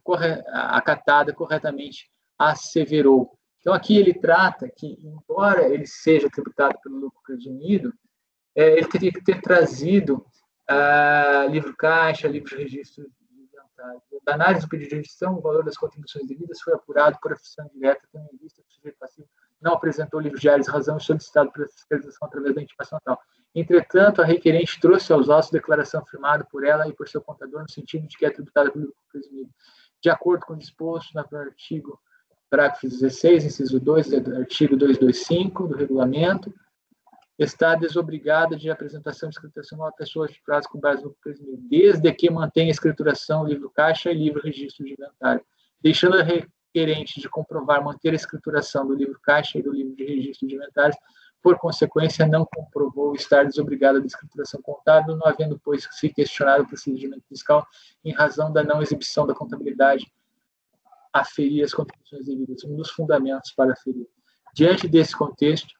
corretamente asseverou. Então, aqui ele trata que, embora ele seja tributado pelo lucro presumido, ele teria que ter trazido livro caixa, livro de registro de inventário. Da análise do pedido de restituição, o valor das contribuições devidas foi apurado por aferição direta, tendo em vista que o sujeito passivo não apresentou livro diário de razão e solicitado pela fiscalização através da intimação tal. Entretanto, a requerente trouxe aos autos declaração firmada por ela e por seu contador no sentido de que é tributada pelo lucro presumido. De acordo com o disposto no artigo parágrafo 16, inciso 2, do artigo 225 do regulamento, está desobrigada de apresentação de escrituração a pessoas tituladas com base no lucro presumido, desde que mantenha a escrituração livro caixa e livro registro de inventário, deixando a requerente de comprovar manter a escrituração do livro caixa e do livro de registro de inventários. Por consequência, não comprovou estar desobrigada da escrituração contábil, não havendo, pois, se questionado o procedimento fiscal em razão da não exibição da contabilidade aferir as contribuições devidas, um dos fundamentos para aferir. Diante desse contexto,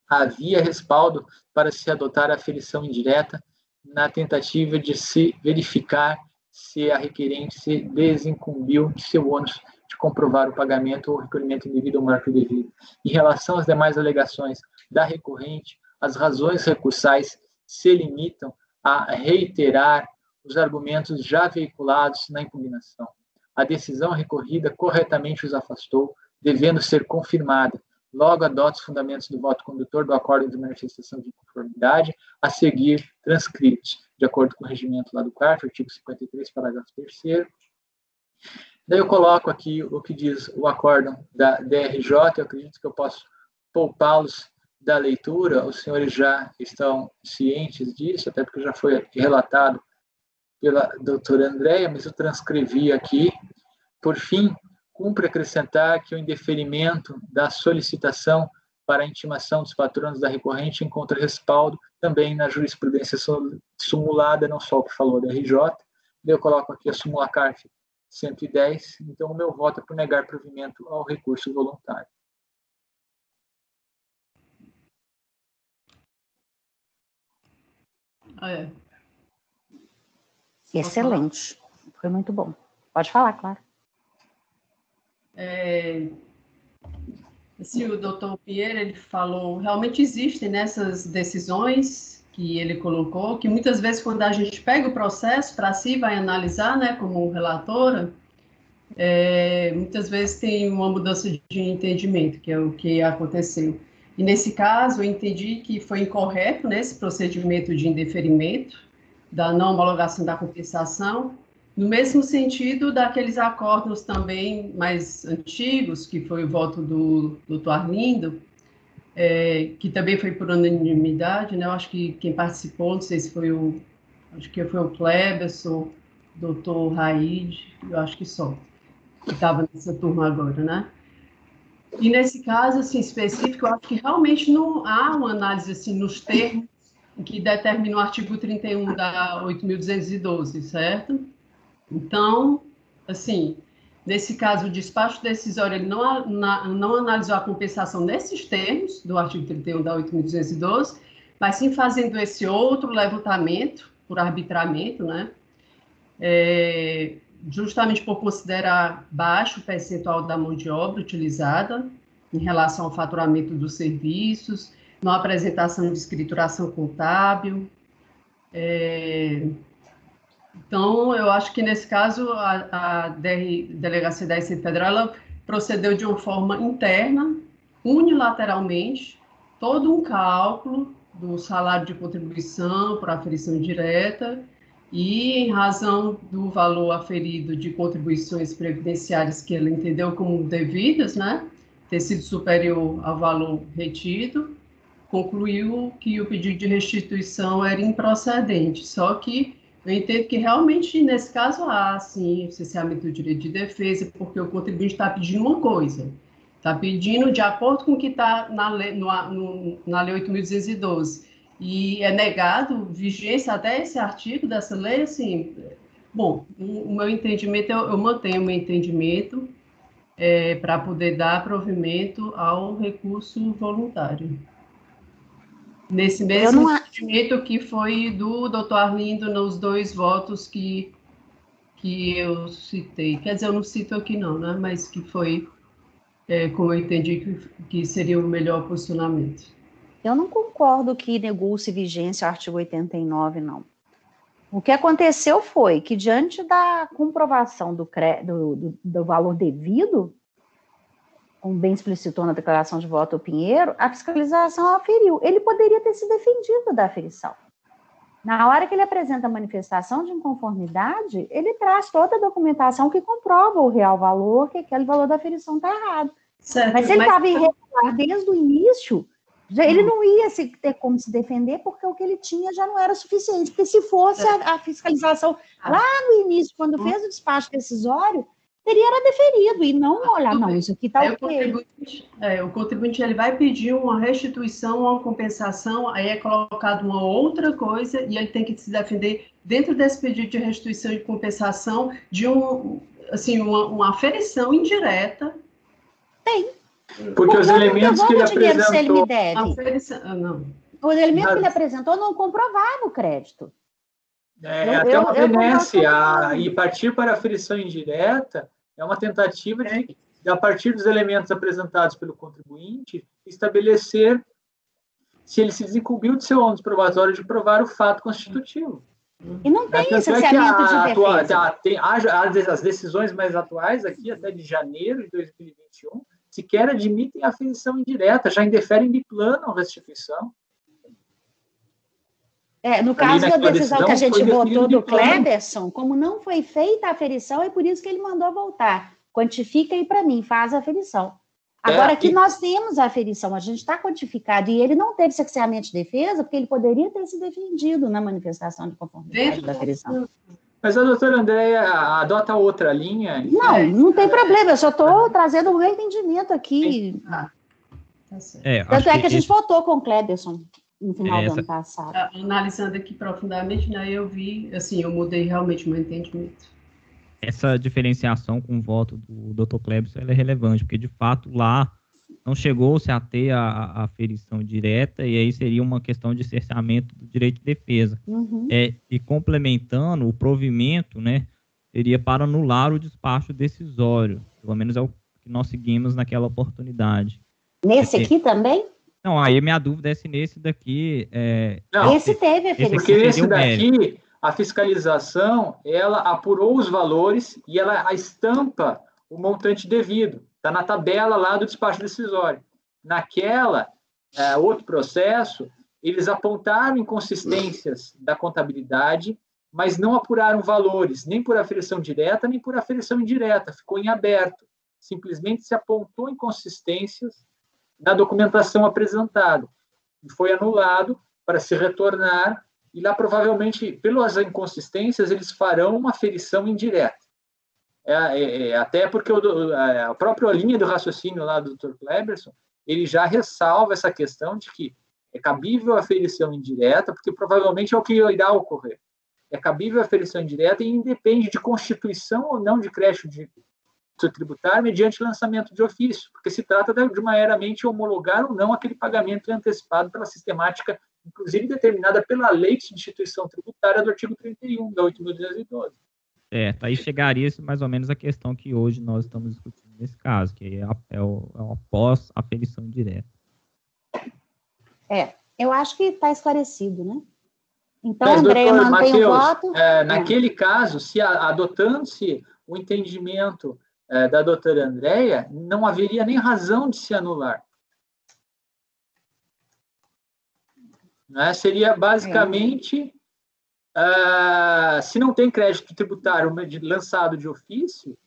havia respaldo para se adotar a aferição indireta na tentativa de se verificar se a requerente se desincumbiu de seu ônus de comprovar o pagamento ou recolhimento indevido ou marco devido. Em relação às demais alegações da recorrente, as razões recursais se limitam a reiterar os argumentos já veiculados na impugnação. A decisão recorrida corretamente os afastou, devendo ser confirmada. Logo, adota os fundamentos do voto condutor do acórdão de manifestação de conformidade, a seguir transcritos, de acordo com o regimento lá do quarto, artigo 53, parágrafo 3º. Daí eu coloco aqui o que diz o acórdão da DRJ, eu acredito que eu posso poupá-los da leitura, os senhores já estão cientes disso, até porque já foi relatado pela doutora Andréia, mas eu transcrevi aqui. Por fim, cumpre acrescentar que o indeferimento da solicitação para a intimação dos patronos da recorrente encontra respaldo também na jurisprudência sumulada, não só o que falou da RJ. Eu coloco aqui a súmula CARF 110, então o meu voto é por negar provimento ao recurso voluntário. Excelente. Foi muito bom. Pode falar, claro. Assim, o doutor Pierre, ele falou, realmente existem nessas decisões que ele colocou, que muitas vezes quando a gente pega o processo para si, vai analisar, né, como relatora, muitas vezes tem uma mudança de entendimento, que é o que aconteceu. E nesse caso, eu entendi que foi incorreto nesse procedimento de indeferimento, da não homologação da compensação, no mesmo sentido daqueles acordos também mais antigos, que foi o voto do doutor Arlindo, que também foi por unanimidade, né? Eu acho que quem participou, não sei se foi acho que foi o Cleberson, o doutor Raid, eu acho que só, que estava nessa turma agora, né? E nesse caso, assim, específico, eu acho que realmente não há uma análise, assim, nos termos que determina o artigo 31 da 8.212, certo? Então, assim, nesse caso, o despacho decisório, ele não analisou a compensação nesses termos do artigo 31 da 8.212, mas sim fazendo esse outro levantamento, por arbitramento, né? Justamente por considerar baixo o percentual da mão de obra utilizada em relação ao faturamento dos serviços, na apresentação de escrituração contábil. Então, eu acho que, nesse caso, a Delegacia da Receita Federal ela procedeu de uma forma interna, unilateralmente, todo um cálculo do salário de contribuição por aferição direta e, em razão do valor aferido de contribuições previdenciárias que ela entendeu como devidas, né, ter sido superior ao valor retido, concluiu que o pedido de restituição era improcedente. Só que eu entendo que realmente, nesse caso, há, sim, o cerceamento do direito de defesa, porque o contribuinte está pedindo uma coisa, está pedindo de acordo com o que está na lei 8.212, e é negado vigência até esse artigo dessa lei, assim, bom, o meu entendimento, eu mantenho o meu entendimento para poder dar provimento ao recurso voluntário. Nesse mesmo entendimento que foi do doutor Arlindo nos dois votos que eu citei. Quer dizer, eu não cito aqui não, né? Mas que foi, como eu entendi, que seria o melhor posicionamento. Eu não concordo que negou-se vigência ao artigo 89, não. O que aconteceu foi que, diante da comprovação do valor devido, como bem explicitou na declaração de voto o Pinheiro, a fiscalização aferiu. Ele poderia ter se defendido da aferição. Na hora que ele apresenta a manifestação de inconformidade, ele traz toda a documentação que comprova o real valor, que aquele valor da aferição está errado. Certo, mas se ele estava irregular desde o início, ele não ia ter como se defender, porque o que ele tinha já não era suficiente. Porque se fosse a fiscalização lá no início, quando fez o despacho decisório, teria era deferido, e não olhar, não, isso aqui está ok. O contribuinte ele vai pedir uma restituição, uma compensação, aí é colocado uma outra coisa, e ele tem que se defender dentro desse pedido de restituição e compensação de uma aferição indireta. Tem. Porque os elementos que ele apresentou... Se ele me deve. Não. Os elementos que ele aprovavam não comprovavam o crédito. Até uma benesse, e partir para a aferição indireta é uma tentativa de, a partir dos elementos apresentados pelo contribuinte, estabelecer se ele se desincumbiu de seu ônus probatório de provar o fato constitutivo. E não tem licenciamento de defesa. As decisões mais atuais, aqui até de janeiro de 2021, sequer admitem a aferição indireta, já indeferem de plano a restituição. No caso da decisão que a gente votou do Kleberson, como não foi feita a aferição, é por isso que ele mandou voltar. Quantifica aí para mim, faz a aferição. Agora, aqui nós temos a aferição, a gente está quantificado, e ele não teve cerceamento de defesa, porque ele poderia ter se defendido na manifestação de conformidade da aferição. Mas a doutora Andréia adota outra linha? Não tem problema, eu só estou trazendo o meu entendimento aqui. Tanto é que a gente votou com o Kleberson no final do ano passado. Analisando aqui profundamente, né, eu vi, assim, eu mudei realmente o meu entendimento. Essa diferenciação com o voto do Dr. Kleberson ela é relevante, porque, de fato, lá não chegou-se a ter a aferição direta, e aí seria uma questão de cerceamento do direito de defesa. E complementando, o provimento, né, seria para anular o despacho decisório, pelo menos é o que nós seguimos naquela oportunidade. Nesse aqui também? Não, aí minha dúvida é se nesse daqui... esse teve aferição. Porque esse daqui, a fiscalização, ela apurou os valores e ela estampa o montante devido. Está na tabela lá do despacho decisório. Naquela, outro processo, eles apontaram inconsistências da contabilidade, mas não apuraram valores, nem por aferição direta, nem por aferição indireta. Ficou em aberto. Simplesmente se apontou inconsistências na documentação apresentada. E foi anulado para se retornar, e lá provavelmente, pelas inconsistências, eles farão uma aferição indireta. Até porque a própria linha do raciocínio lá do Dr. Kleberson, ele já ressalva essa questão de que é cabível a aferição indireta, porque provavelmente é o que irá ocorrer. É cabível a aferição indireta e independe de constituição ou não de crédito tributário mediante lançamento de ofício, porque se trata de meramente homologar ou não aquele pagamento antecipado pela sistemática, inclusive determinada pela lei de instituição tributária do artigo 31 da 8.212. Aí chegaria mais ou menos a questão que hoje nós estamos discutindo nesse caso, que é o pós-aferição indireta. Eu acho que está esclarecido, né? Então, André, mantém o voto. Naquele caso, se adotando-se o entendimento da doutora Andréia, não haveria nem razão de se anular. Seria basicamente, se não tem crédito tributário lançado de ofício,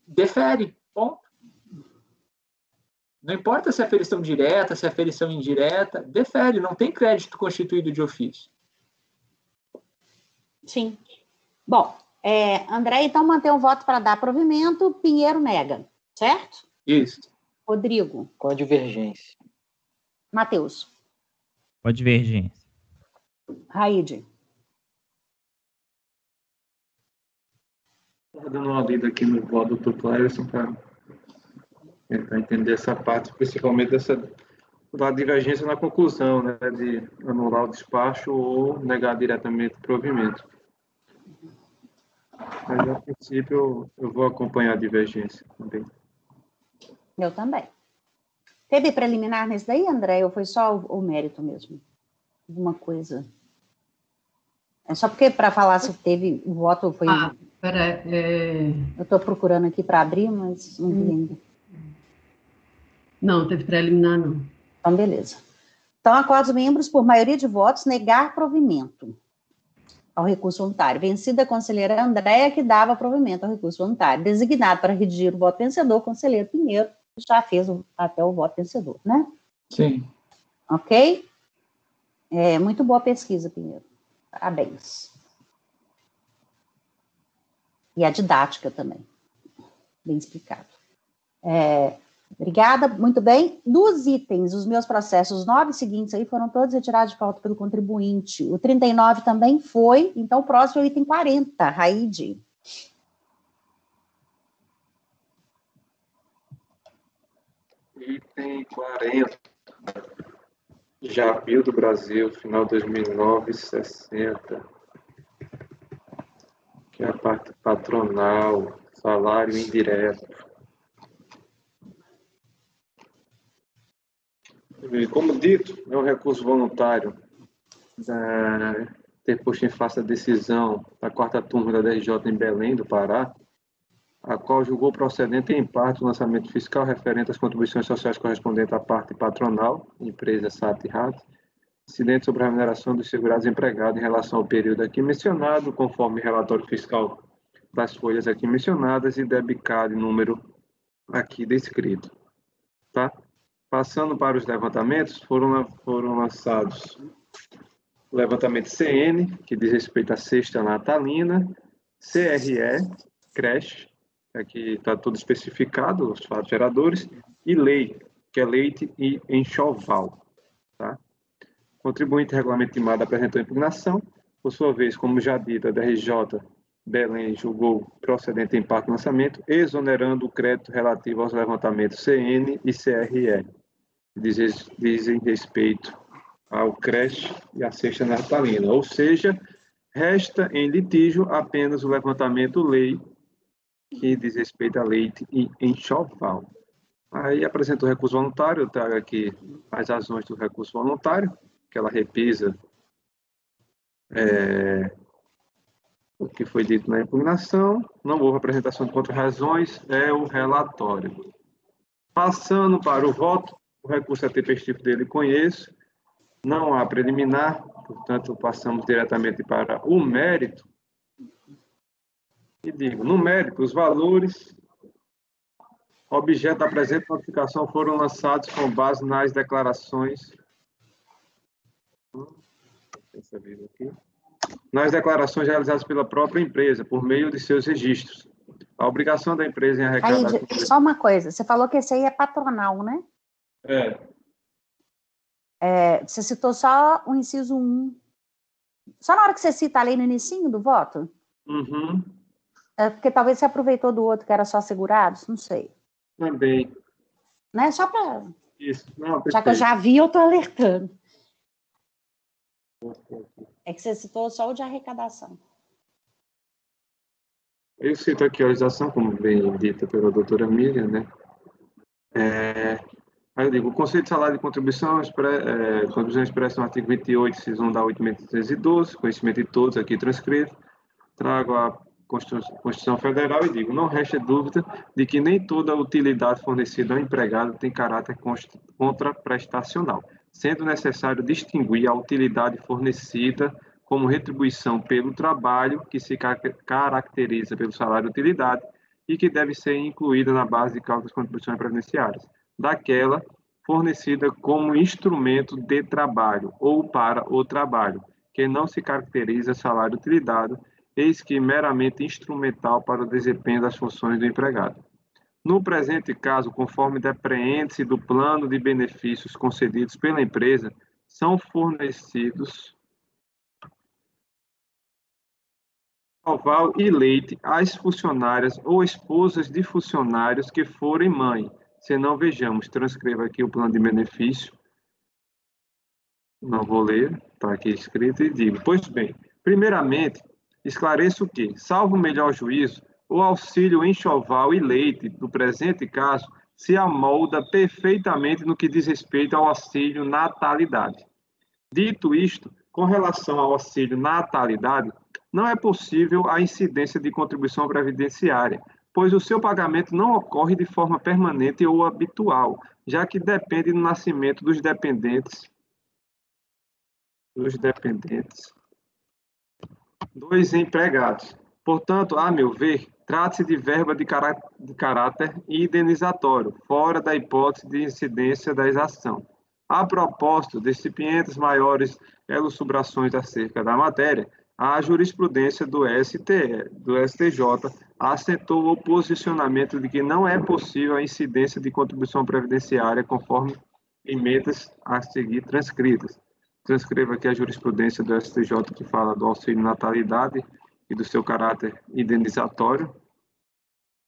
defere, ponto. Não importa se é aferição direta, se é aferição indireta, defere, não tem crédito constituído de ofício. Sim. Bom, André, então, mantém o voto para dar provimento, Pinheiro nega, certo? Isso. Rodrigo. Com a divergência. Matheus. Com a divergência. Raide. Estou dando uma lida aqui no voto do Dr. Kleberson para tentar entender essa parte, principalmente da divergência na conclusão, né, de anular o despacho ou negar diretamente o provimento. Mas, a princípio, eu vou acompanhar a divergência também. Eu também. Teve preliminar nesse daí, André, ou foi só o mérito mesmo? Alguma coisa? É só porque, para falar se teve o voto, foi... Eu estou procurando aqui para abrir, mas não vi ainda. Não, teve preliminar, não. Então, beleza. Então, acorda os membros, por maioria de votos, negar provimento ao recurso voluntário. Vencida a conselheira Andréa, que dava provimento ao recurso voluntário. Designado para redigir o voto vencedor, o conselheiro Pinheiro, já fez até o voto vencedor, né? Sim. Ok? Muito boa pesquisa, Pinheiro. Parabéns. E a didática também. Bem explicado. Obrigada, muito bem. Dos itens, os meus processos 9 seguintes aí foram todos retirados de pauta pelo contribuinte. O 39 também foi, então o próximo é o item 40, Raide. Item 40. Japil do Brasil, final 2009, 60. Que é a parte patronal, salário indireto. Como dito, é um recurso voluntário ter posto em face a decisão da 4ª turma da DRJ em Belém do Pará, a qual julgou procedente em parte o lançamento fiscal referente às contribuições sociais correspondentes à parte patronal, empresa SAT e RAT, incidente sobre a remuneração dos segurados empregados em relação ao período aqui mencionado, conforme relatório fiscal das folhas aqui mencionadas e debicado número aqui descrito. Tá? Passando para os levantamentos, foram lançados o levantamento CN, que diz respeito à cesta natalina, CRE, creche, aqui está tudo especificado, os fatos geradores, e lei, que é leite e enxoval. Tá? O contribuinte regulamentimado apresentou impugnação, por sua vez, como já dito, a DRJ Belém julgou procedente em parte do lançamento, exonerando o crédito relativo aos levantamentos CN e CRE. Dizem respeito ao creche e à cesta natalina, ou seja, resta em litígio apenas o levantamento lei, que diz respeito a leite e enxoval. Aí apresentou recurso voluntário, eu trago aqui as razões do recurso voluntário, que ela repisa o que foi dito na impugnação, não houve apresentação de contra-razões, é o relatório. Passando para o voto, o recurso é tempestivo dele conheço, não há preliminar, portanto, passamos diretamente para o mérito. E digo, no mérito, os valores objeto da presente notificação foram lançados com base nas declarações. Nas declarações realizadas pela própria empresa, por meio de seus registros. A obrigação da empresa em arrecadar... Só uma coisa, você falou que esse aí é patronal, né? Você citou só o inciso 1. Só na hora que você cita a lei no inicinho do voto? Uhum. Porque talvez você aproveitou do outro que era só segurados, não sei. Também. Né? Só para... Isso. Não, já que eu já vi, eu estou alertando. É que você citou só o de arrecadação. Eu cito aqui a legislação, como bem dita pela doutora Miriam, né? Aí eu digo, o conceito de salário de contribuição expresso no artigo 28, inciso 1 da 8.312, conhecimento de todos aqui transcrito, trago a Constituição Federal e digo, não resta dúvida de que nem toda utilidade fornecida ao empregado tem caráter contraprestacional, sendo necessário distinguir a utilidade fornecida como retribuição pelo trabalho, que se caracteriza pelo salário de utilidade e que deve ser incluída na base de cálculo das contribuições previdenciárias, daquela fornecida como instrumento de trabalho ou para o trabalho, que não se caracteriza salário de utilidade, eis que meramente instrumental para o desempenho das funções do empregado. No presente caso, conforme depreende-se do plano de benefícios concedidos pela empresa, são fornecidos enxoval e leite às funcionárias ou esposas de funcionários que forem mãe. Se não, vejamos, transcreva aqui o plano de benefício. Não vou ler, está aqui escrito e digo. Pois bem, primeiramente, esclareço que, salvo o melhor juízo, o auxílio enxoval e leite, no presente caso, se amolda perfeitamente no que diz respeito ao auxílio natalidade. Dito isto, com relação ao auxílio natalidade, não é possível a incidência de contribuição previdenciária, pois o seu pagamento não ocorre de forma permanente ou habitual, já que depende do nascimento dos dependentes, dos empregados. Portanto, a meu ver, trata-se de verba de caráter indenizatório, fora da hipótese de incidência da exação. A propósito de recipientes maiores elucubrações acerca da matéria, a jurisprudência do STJ assentou o posicionamento de que não é possível a incidência de contribuição previdenciária conforme emendas a seguir transcritas. Transcreva aqui a jurisprudência do STJ que fala do auxílio natalidade e do seu caráter indenizatório.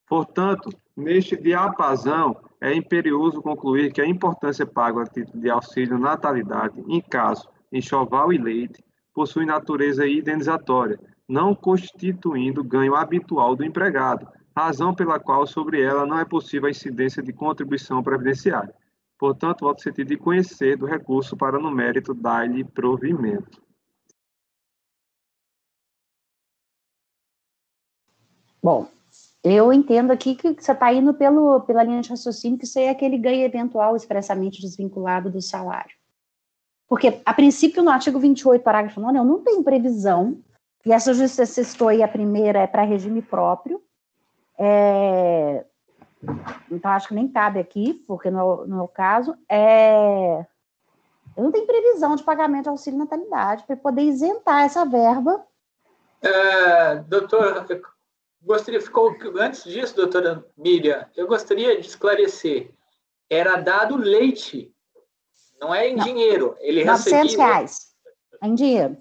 Portanto, neste diapasão, é imperioso concluir que a importância paga a título de auxílio natalidade, em caso enxoval e leite, possui natureza indenizatória, não constituindo ganho habitual do empregado, razão pela qual sobre ela não é possível a incidência de contribuição previdenciária. Portanto, voto no sentido de conhecer do recurso para, no mérito, dar-lhe provimento. Bom, eu entendo aqui que você está indo pela linha de raciocínio que isso aí é aquele ganho eventual expressamente desvinculado do salário. Porque, a princípio, no artigo 28, parágrafo 9, eu não tenho previsão, e essa justiça citou aí, a primeira é para regime próprio, então acho que nem cabe aqui, porque no meu caso, eu não tenho previsão de pagamento de auxílio natalidade para poder isentar essa verba. Doutor, antes disso, doutora Miriam, eu gostaria de esclarecer, era dado leite, não é em dinheiro. Ele R$900 é em dinheiro.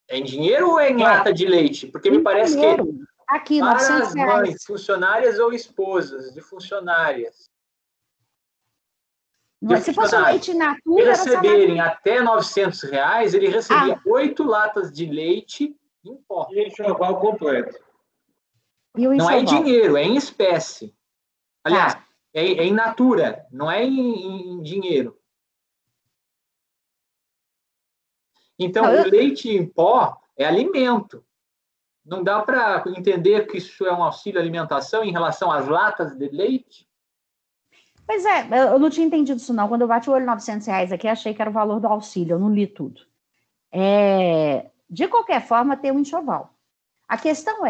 É em dinheiro ou é em lata de leite? Porque me parece dinheiro. Que aqui, para R$900. as mães, funcionárias ou esposas de funcionárias, Se fosse um leite in natura, receberem até R$900, ele recebia 8 latas de leite em pó. E enxoval completo. Não é em dinheiro, é em espécie. Aliás, é em natura, não é em dinheiro. Então, o leite em pó é alimento. Não dá para entender que isso é um auxílio alimentação em relação às latas de leite? Pois é, eu não tinha entendido isso não. Quando eu bati o olho R$900 aqui, achei que era o valor do auxílio, eu não li tudo. De qualquer forma, tem um enxoval. A questão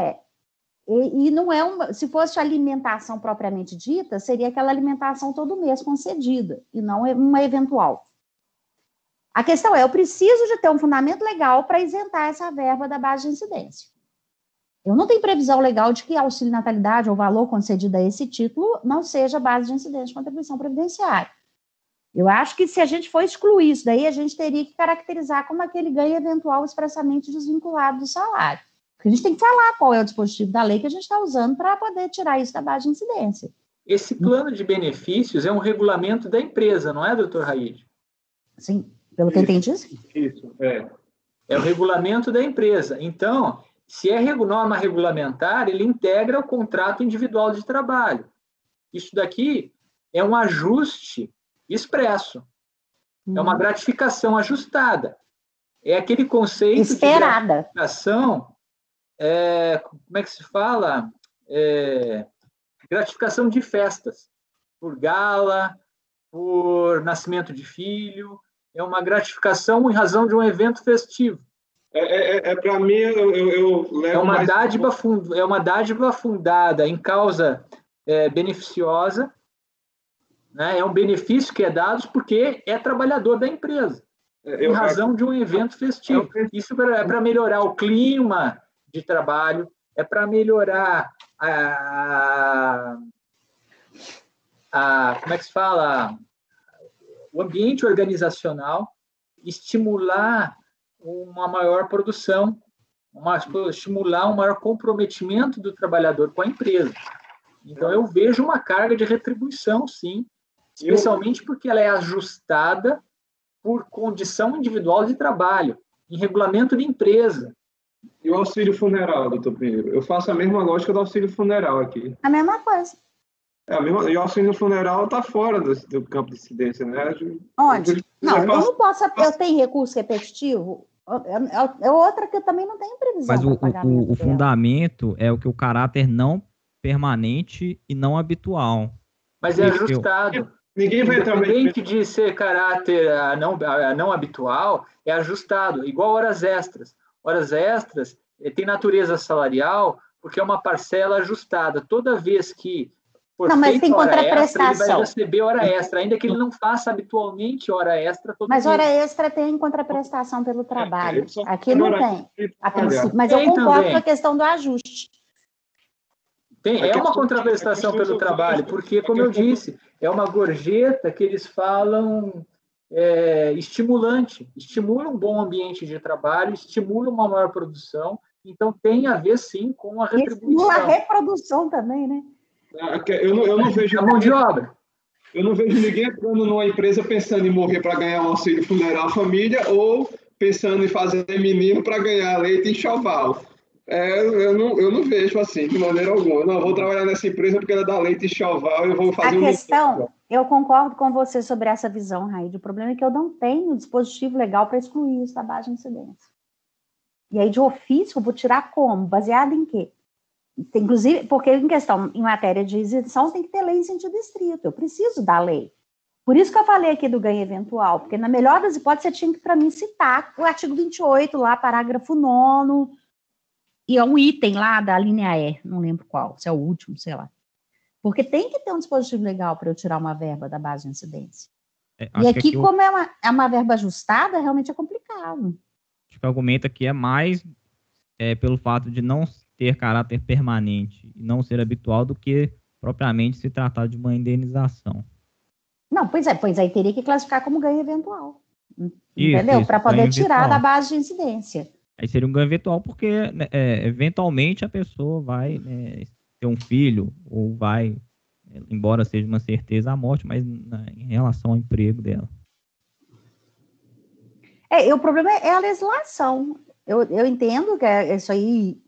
e não é se fosse alimentação propriamente dita, seria aquela alimentação todo mês concedida, e não uma eventual. A questão eu preciso de ter um fundamento legal para isentar essa verba da base de incidência. Eu não tenho previsão legal de que auxílio natalidade ou valor concedido a esse título não seja base de incidência de contribuição previdenciária. Eu acho que se a gente for excluir isso daí, a gente teria que caracterizar como aquele ganho eventual expressamente desvinculado do salário. Porque a gente tem que falar qual é o dispositivo da lei que a gente está usando para poder tirar isso da base de incidência. Esse plano de benefícios é um regulamento da empresa, não é, doutor Raíde? Sim, pelo que eu entendi, sim. Isso, É o regulamento da empresa. Então, se é norma regulamentar, ele integra o contrato individual de trabalho. Isso daqui é um ajuste expresso. É uma gratificação ajustada. É aquele conceito esperada. De gratificação, como é que se fala? Gratificação de festas, por gala, por nascimento de filho, é uma gratificação em razão de um evento festivo. Para mim, eu levo é uma dádiva fundada em causa beneficiosa, né? É um benefício que é dado porque é trabalhador da empresa, em razão de um evento festivo. Isso é para melhorar o clima de trabalho, é para melhorar como é que se fala? O ambiente organizacional, estimular uma maior produção, estimular um maior comprometimento do trabalhador com a empresa. Então, eu vejo uma carga de retribuição, sim, especialmente porque ela é ajustada por condição individual de trabalho, em regulamento de empresa. E o auxílio funeral, doutor Pinheiro? Eu faço a mesma lógica do auxílio funeral aqui. A mesma coisa. E o auxílio funeral está fora do campo de incidência, né? Onde? Não, eu não posso. Eu tenho recurso repetitivo. É outra que eu também não tenho previsão. Mas o fundamento é o que o caráter não permanente e não habitual. Mas é ajustado. Ninguém vai entrar na Independente empresa. de ser caráter não habitual, é ajustado, igual horas extras. Horas extras tem natureza salarial, porque é uma parcela ajustada. Toda vez que for Não, mas tem feita hora extra, ele vai contraprestação. receber hora extra, ainda que ele não faça habitualmente hora extra todo Mas mês. hora extra tem contraprestação pelo trabalho. ele só Aqui não trabalha tem, sem a trabalhar. princípio. Mas eu Tem concordo também. com a questão do ajuste. É uma A contraprestação questão pelo do trabalho, gasto, porque, a como eu questão do- disse, é uma gorjeta que eles falam estimulante, estimula um bom ambiente de trabalho, estimula uma maior produção, então tem a ver, sim, com a E estimula a retribuição. reprodução também, né? eu não vejo A mão de obra. Eu não vejo ninguém entrando numa empresa pensando em morrer para ganhar um auxílio funeral à família ou pensando em fazer menino para ganhar leite em enxoval. Eu não vejo assim, de maneira alguma. Eu não vou trabalhar nessa empresa porque ela dá leite em enxoval, eu vou fazer A um questão, eu concordo com você sobre essa visão, Raíde. O problema é que eu não tenho dispositivo legal para excluir isso da baixa incidência. E aí, de ofício, eu vou tirar como? Baseado em quê? Inclusive, porque em matéria de isenção, tem que ter lei em sentido estrito. Eu preciso da lei. Por isso que eu falei aqui do ganho eventual, porque na melhor das hipóteses, você tinha que, para mim, citar o artigo 28, lá, parágrafo 9º, e é um item lá da linha E, não lembro qual, se é o último, sei lá. Porque tem que ter um dispositivo legal para eu tirar uma verba da base de incidência. E aqui, como é uma verba ajustada, realmente é complicado. Acho que o argumento aqui é mais pelo fato de não ter caráter permanente e não ser habitual do que propriamente se tratar de uma indenização. Não, pois aí teria que classificar como ganho eventual. Entendeu? Para poder tirar da base de incidência. Aí seria um ganho eventual porque, eventualmente, a pessoa vai ter um filho ou vai, embora seja uma certeza, a morte, mas em relação ao emprego dela. O problema é a legislação. Eu entendo que isso aí...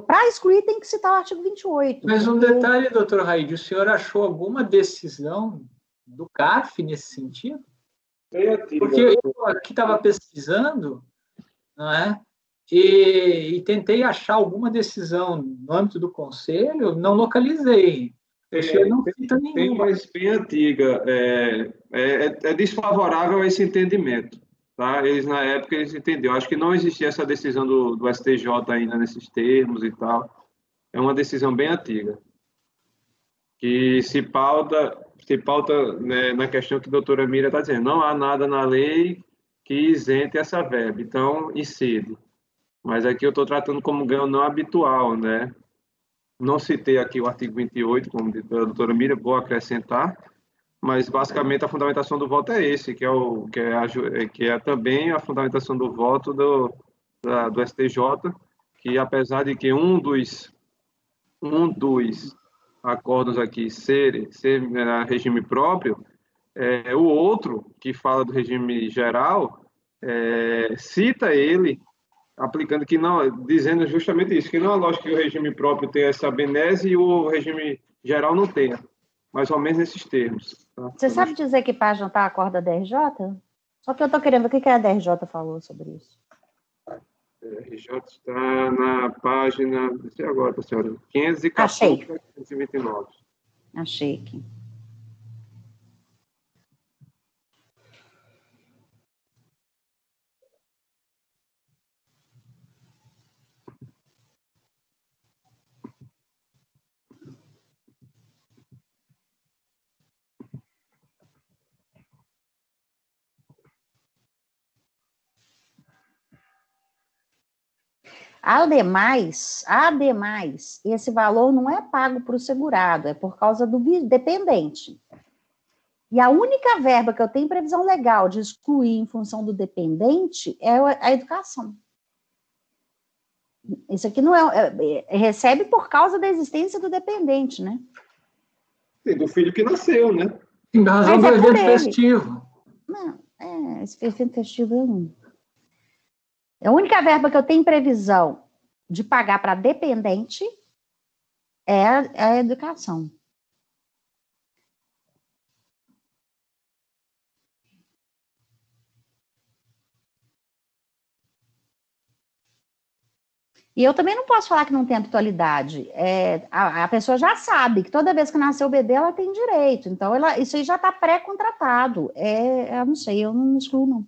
Para excluir, tem que citar o artigo 28. Mas um detalhe, doutor Raide, o senhor achou alguma decisão do CARF nesse sentido? Porque eu aqui estava pesquisando, não é? E tentei achar alguma decisão no âmbito do Conselho, não localizei. O senhor não cita nenhuma. Tem, mas bem antiga. É desfavorável a esse entendimento. Tá? Na época, eles entenderam. Acho que não existia essa decisão do STJ ainda nesses termos e tal. É uma decisão bem antiga, que se pauta né, na questão que a doutora Mira está dizendo. Não há nada na lei que isente essa verba. Então, incide. Mas aqui eu estou tratando como ganho não habitual, né? Não citei aqui o artigo 28, como disse a doutora Mira, vou acrescentar, mas basicamente a fundamentação do voto é esse, que é também a fundamentação do voto do STJ, que apesar de que um dos acordos aqui ser regime próprio, o outro, que fala do regime geral, cita ele aplicando que não, dizendo justamente isso, que não é lógico que o regime próprio tenha essa benese e o regime geral não tenha, mais ou menos nesses termos. Tá? Você sabe dizer que página está a corda da RJ? Só que eu estou querendo ver o que a DRJ falou sobre isso. A RJ está na página, não sei agora, senhora, 514 Achei. 529. Achei aqui. Ademais, esse valor não é pago para o segurado, é por causa do dependente. E a única verba que eu tenho previsão legal de excluir em função do dependente é a educação. Isso aqui não recebe por causa da existência do dependente, né? E do filho que nasceu, né? Em razão do evento festivo. Não, esse evento festivo eu não... A única verba que eu tenho previsão de pagar para dependente é a educação. E eu também não posso falar que não tem habitualidade. A pessoa já sabe que toda vez que nascer o bebê, ela tem direito. Então, isso aí já está pré-contratado. Eu não sei, eu não excluo, não.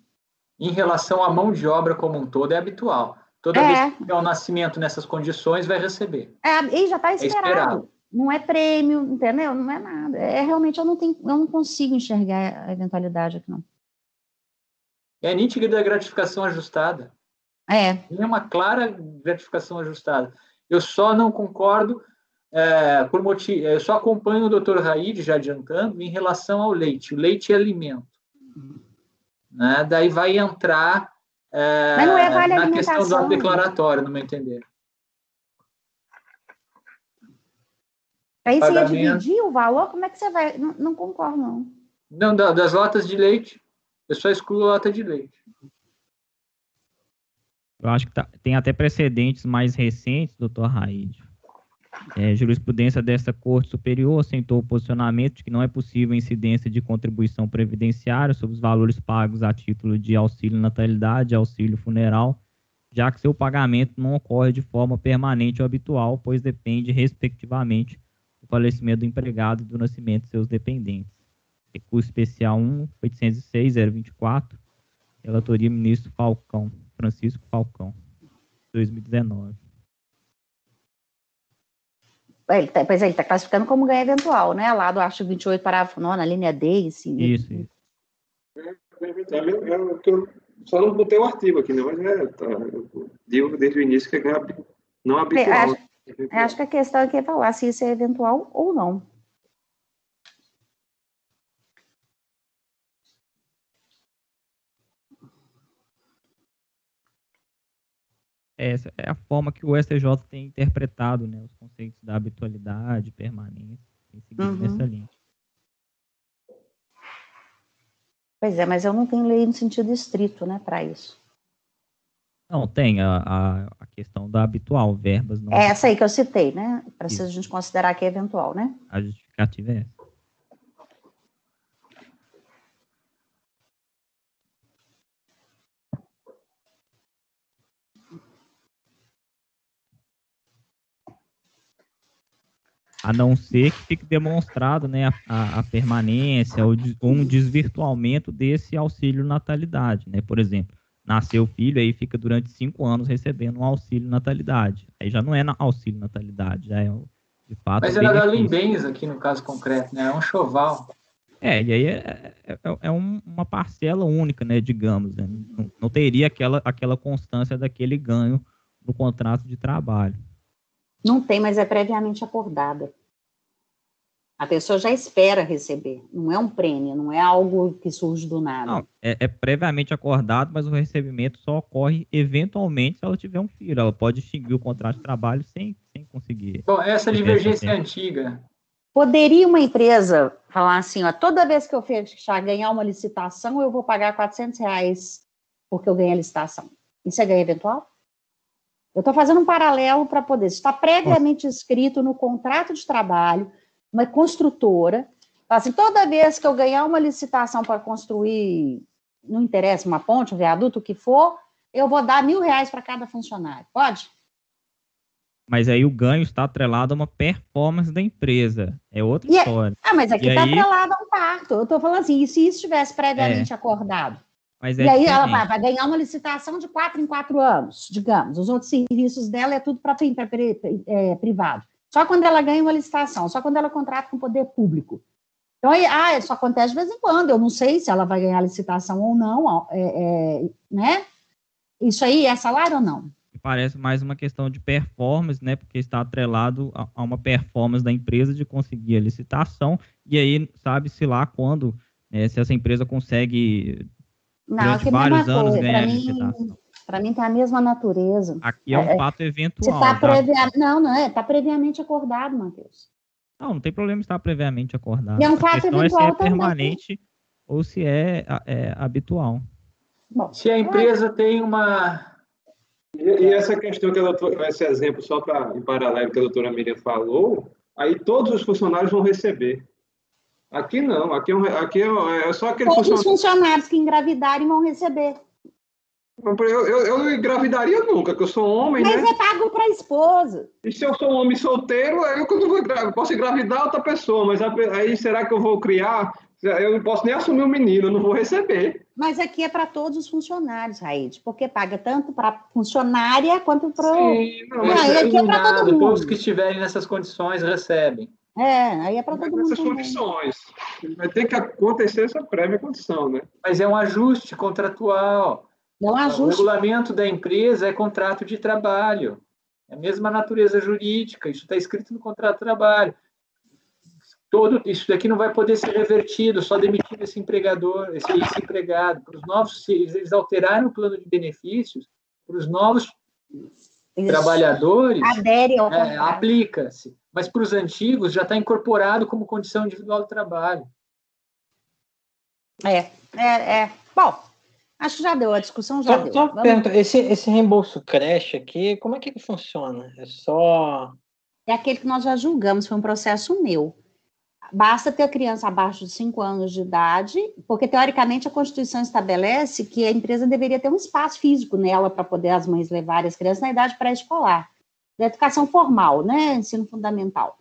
Em relação à mão de obra como um todo, é habitual. Toda vez que tiver um nascimento nessas condições, vai receber. E já está esperado. Não é prêmio, entendeu? Não é nada. Realmente, eu não consigo enxergar a eventualidade aqui, não. É nítida a gratificação ajustada. É uma clara gratificação ajustada. Eu só não concordo por motivo. Eu só acompanho o Dr. Raide, já adiantando, em relação ao leite. O leite é alimento. Né? Daí vai entrar mas não vale na questão do ato declaratório, no meu entender. Aí você ia dividir o valor? Como é que você vai? Não concordo, não. Não, das latas de leite, eu só excluo a lata de leite. Eu acho que tem até precedentes mais recentes, doutor Raide. Jurisprudência desta Corte Superior assentou o posicionamento de que não é possível incidência de contribuição previdenciária sobre os valores pagos a título de auxílio natalidade e auxílio funeral, já que seu pagamento não ocorre de forma permanente ou habitual, pois depende, respectivamente, do falecimento do empregado e do nascimento de seus dependentes. Recurso especial 1.806.024, relatoria ministro Francisco Falcão, 2019. Ele está classificando como ganho eventual, né? Lá do artigo 28, parágrafo 9, na linha D. Assim, isso. Eu só não botei o artigo aqui, né? Mas eu digo desde o início que é não habitual. Acho que a questão aqui é falar se isso é eventual ou não. Essa é a forma que o STJ tem interpretado, né, os conceitos da habitualidade, permanência, tem seguido nessa linha. Pois é, mas eu não tenho lei no sentido estrito, né, para isso. Não, tem a questão da habitual, verbas não... Essa aí que eu citei, né, precisa a gente considerar que é eventual, né? A justificativa é essa. A não ser que fique demonstrado, né, a permanência ou um desvirtuamento desse auxílio natalidade, né? Por exemplo, nasceu o filho, aí fica durante 5 anos recebendo um auxílio natalidade. Aí já não é auxílio natalidade, já é de fato. Mas era da Limbens aqui no caso concreto, né? É um choval. E aí é uma parcela única, né, digamos, né? Não teria aquela constância daquele ganho no contrato de trabalho. Não tem, mas é previamente acordada. A pessoa já espera receber. Não é um prêmio, não é algo que surge do nada. Não, é previamente acordado, mas o recebimento só ocorre eventualmente se ela tiver um filho. Ela pode extinguir o contrato de trabalho sem conseguir. Bom, essa divergência é antiga. Poderia uma empresa falar assim, ó, toda vez que eu fechar, ganhar uma licitação, eu vou pagar R$400 porque eu ganhei a licitação. Isso é ganho eventual? Eu estou fazendo um paralelo para poder... Está previamente escrito no contrato de trabalho, uma construtora, fala assim, toda vez que eu ganhar uma licitação para construir, não interessa, uma ponte, um viaduto, o que for, eu vou dar R$1.000 para cada funcionário. Pode? Mas aí o ganho está atrelado a uma performance da empresa. É outra história. Mas aqui está atrelado a um parto. Eu estou falando assim, e se isso estivesse previamente acordado? Mas e aí ela vai ganhar uma licitação de 4 em 4 anos, digamos. Os outros serviços dela é tudo para privado. Só quando ela ganha uma licitação, só quando ela contrata com o poder público. Então, isso acontece de vez em quando. Eu não sei se ela vai ganhar licitação ou não, né? Isso aí é salário ou não? Parece mais uma questão de performance, né? Porque está atrelado a uma performance da empresa de conseguir a licitação. E aí, sabe-se lá quando, se essa empresa consegue... durante vários anos ganhar licitação. Para mim tem a mesma natureza. Aqui é um fato eventual. Não é? Está previamente acordado, Matheus. Não tem problema estar previamente acordado. É um fato eventual também. A questão é se é permanente ou se é habitual. Bom, se a empresa tem uma... E essa questão que esse exemplo, só para em paralelo que a doutora Miriam falou, aí todos os funcionários vão receber. Aqui não, aqui é só aqueles funcionários que engravidarem vão receber. Eu não engravidaria nunca, que eu sou homem, Mas né? é pago para a esposa. E se eu sou um homem solteiro, eu que não vou posso engravidar outra pessoa, mas aí será que eu vou criar? Eu não posso nem assumir o menino, eu não vou receber. Mas aqui é para todos os funcionários, Raíde, porque paga tanto para funcionária quanto para... Sim, Não, Não, mas e aqui é para todo combinado, todos mundo. que estiverem nessas condições recebem. Aí é para todo mundo Nessas também. condições. Vai ter que acontecer essa prévia condição, né? Mas é um ajuste contratual. Não O ajuste. regulamento da empresa é contrato de trabalho. É a mesma natureza jurídica, isso está escrito no contrato de trabalho. Isso daqui não vai poder ser revertido, só demitir esse empregador, esse empregado. Para os novos, se eles alterarem o plano de benefícios, para os novos trabalhadores, Adere ao contrato. aplica-se. Mas para os antigos já está incorporado como condição individual de trabalho. Bom, acho que já deu, a discussão já deu. Só pergunta, esse reembolso creche aqui, como é que ele funciona? É aquele que nós já julgamos, foi um processo meu. Basta ter a criança abaixo de 5 anos de idade, porque, teoricamente, a Constituição estabelece que a empresa deveria ter um espaço físico nela para poder as mães levarem as crianças na idade pré-escolar. Da educação formal, né? Ensino fundamental.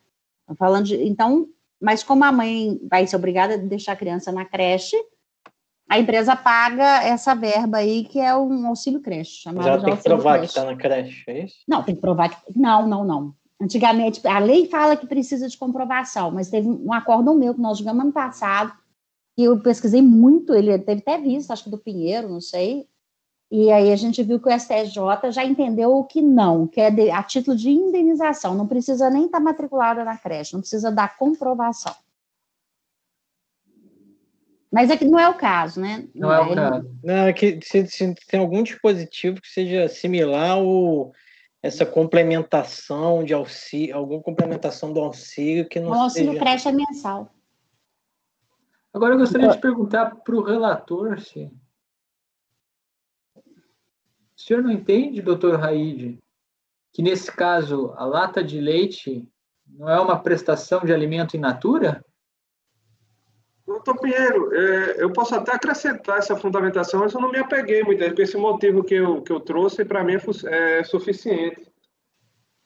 Então, mas como a mãe vai ser obrigada a deixar a criança na creche, a empresa paga essa verba aí, que é um auxílio creche. Mas ela tem que provar que está na creche, é isso? Não, tem que provar que... Não. Antigamente, a lei fala que precisa de comprovação, mas teve um acórdão meu que nós julgamos ano passado, e eu pesquisei muito, ele teve até visto, acho que do Pinheiro, não sei, e aí a gente viu que o STJ já entendeu que não, que é a título de indenização, não precisa nem estar matriculada na creche, não precisa dar comprovação. Mas aqui não é o caso, né? Não é o caso. Não, é que se tem algum dispositivo que seja similar ou essa complementação de auxílio, alguma complementação do auxílio que não seja... O auxílio creche é mensal. Agora eu gostaria de perguntar para o relator se... O senhor não entende, doutor Raide, que nesse caso a lata de leite não é uma prestação de alimento in natura? Doutor Pinheiro, eu posso até acrescentar essa fundamentação, mas eu não me apeguei muito, porque esse motivo que eu trouxe, para mim, é suficiente.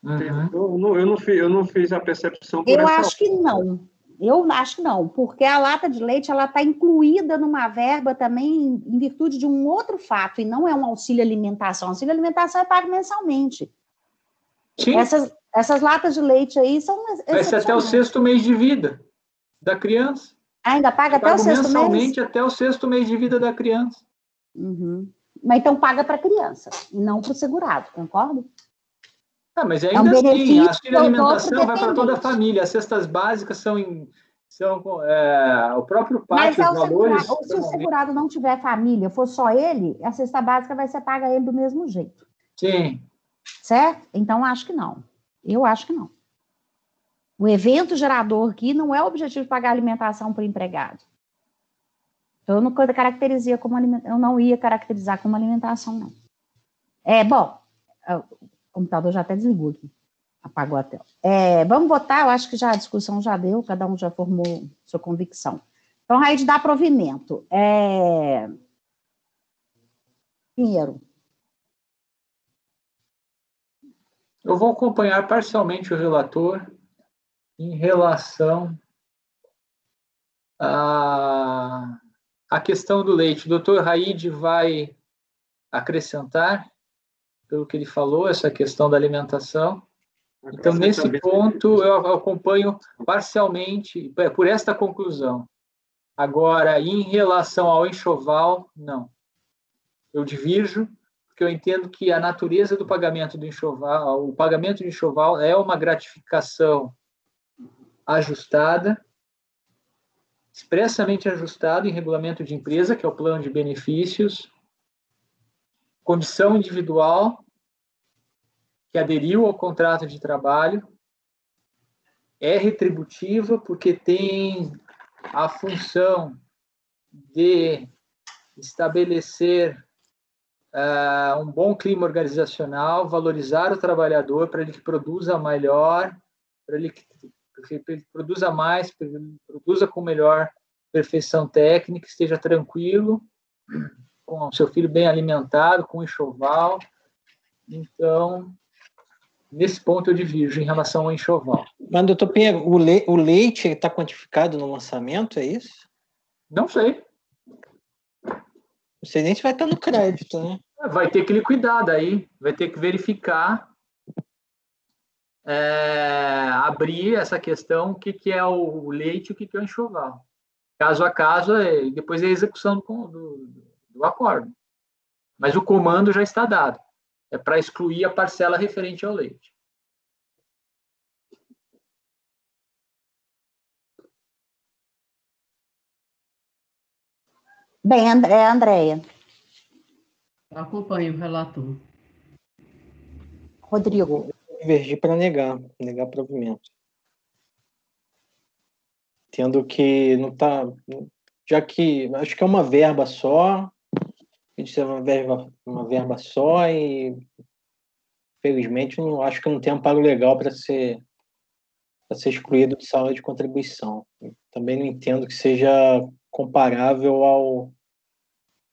Uhum. Eu não fiz a percepção por Eu essa... acho que não. Eu acho que não, porque a lata de leite ela está incluída numa verba também em virtude de um outro fato, e não é um auxílio alimentação. Auxílio alimentação é pago mensalmente. Sim. Essas latas de leite aí são... Vai ser até o 6º mês de vida da criança. Ainda paga até o 6º mês? Mensalmente até o 6º mês de vida da criança. Uhum. Mas então paga para a criança, e não para o segurado, concorda? Mas ainda assim, a auxílio alimentação vai para toda a família. As cestas básicas são o próprio pai. Mas se o segurado não tiver família, for só ele, a cesta básica vai ser paga a ele do mesmo jeito. Sim. Certo? Então, acho que não. Eu acho que não. O evento gerador aqui não é o objetivo de pagar alimentação para o empregado. Eu não caracterizaria como alimentação, eu não ia caracterizar como alimentação, não. Bom, o computador já até desligou aqui, apagou a tela. Vamos votar, eu acho que a discussão já deu, cada um já formou sua convicção. Então, Raide dá provimento. Pinheiro. Eu vou acompanhar parcialmente o relator em relação à questão do leite. O doutor Raide vai acrescentar, pelo que ele falou, essa questão da alimentação. Então, nesse ponto, eu acompanho parcialmente, por esta conclusão. Agora, em relação ao enxoval, não. Eu divirjo, porque eu entendo que a natureza do pagamento do enxoval, o pagamento de enxoval é uma gratificação ajustada, expressamente ajustado em regulamento de empresa, que é o plano de benefícios, condição individual, que aderiu ao contrato de trabalho, é retributiva porque tem a função de estabelecer um bom clima organizacional, valorizar o trabalhador para ele que produza melhor, para ele que produza mais, para ele produza com melhor perfeição técnica, esteja tranquilo, com seu filho bem alimentado, com enxoval. Então, nesse ponto eu divirjo em relação ao enxoval. Mas, doutor Pinheiro, o leite está quantificado no lançamento, é isso? Não sei. Não sei nem se vai estar no crédito, né? Vai ter que liquidar daí, vai ter que verificar, abrir essa questão, o que é o leite e o que é o enxoval. Caso a caso, depois é a execução do acordo. Mas o comando já está dado. É para excluir a parcela referente ao leite. Bem, Andréia. Eu acompanho o relator. Rodrigo. Divergir para negar provimento. Tendo que não está... Já que acho que é uma verba só, a gente tem uma verba só e, felizmente, não acho que não tem amparo legal para ser excluído de sala de contribuição. Também não entendo que seja comparável ao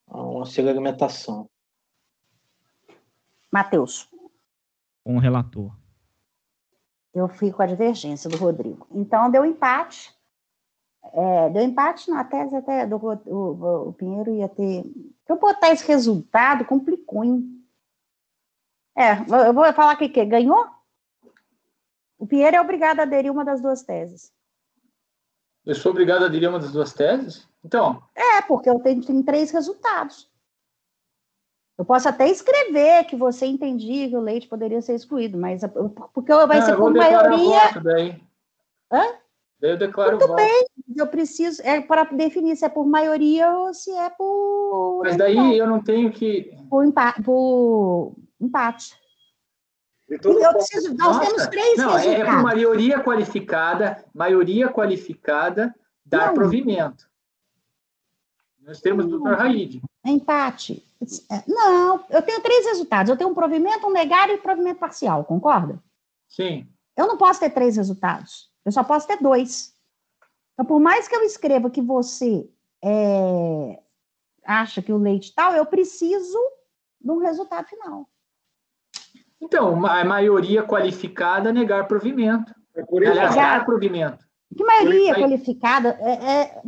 auxílio alimentação. Matheus. Com o relator. Eu fico com a divergência do Rodrigo. Então, deu empate. Deu empate na tese até o Pinheiro ia ter... Se eu botar esse resultado, complicou, hein? Eu vou falar que ganhou? O Pinheiro é obrigado a aderir uma das duas teses. Eu sou obrigado a aderir uma das duas teses? Então... porque eu tenho 3 resultados. Eu posso até escrever que você entendia que o leite poderia ser excluído, mas porque vai ser por maioria... Voto daí. Hã? Daí eu declaro Muito o voto. bem, eu preciso... para definir se é por maioria ou se é por... Mas daí eu não tenho que... Por empate. Nós temos 3 resultados. É por maioria qualificada dar provimento. Nós temos o doutor Raide. Empate. Não, eu tenho 3 resultados. Eu tenho um provimento, um negar e um provimento parcial, concorda? Sim. Eu não posso ter 3 resultados. Eu só posso ter 2. Então, por mais que eu escreva que você acha que o leite tal, eu preciso de um resultado final. Então, a maioria qualificada negar provimento. Aliás, dar provimento. Que maioria qualificada?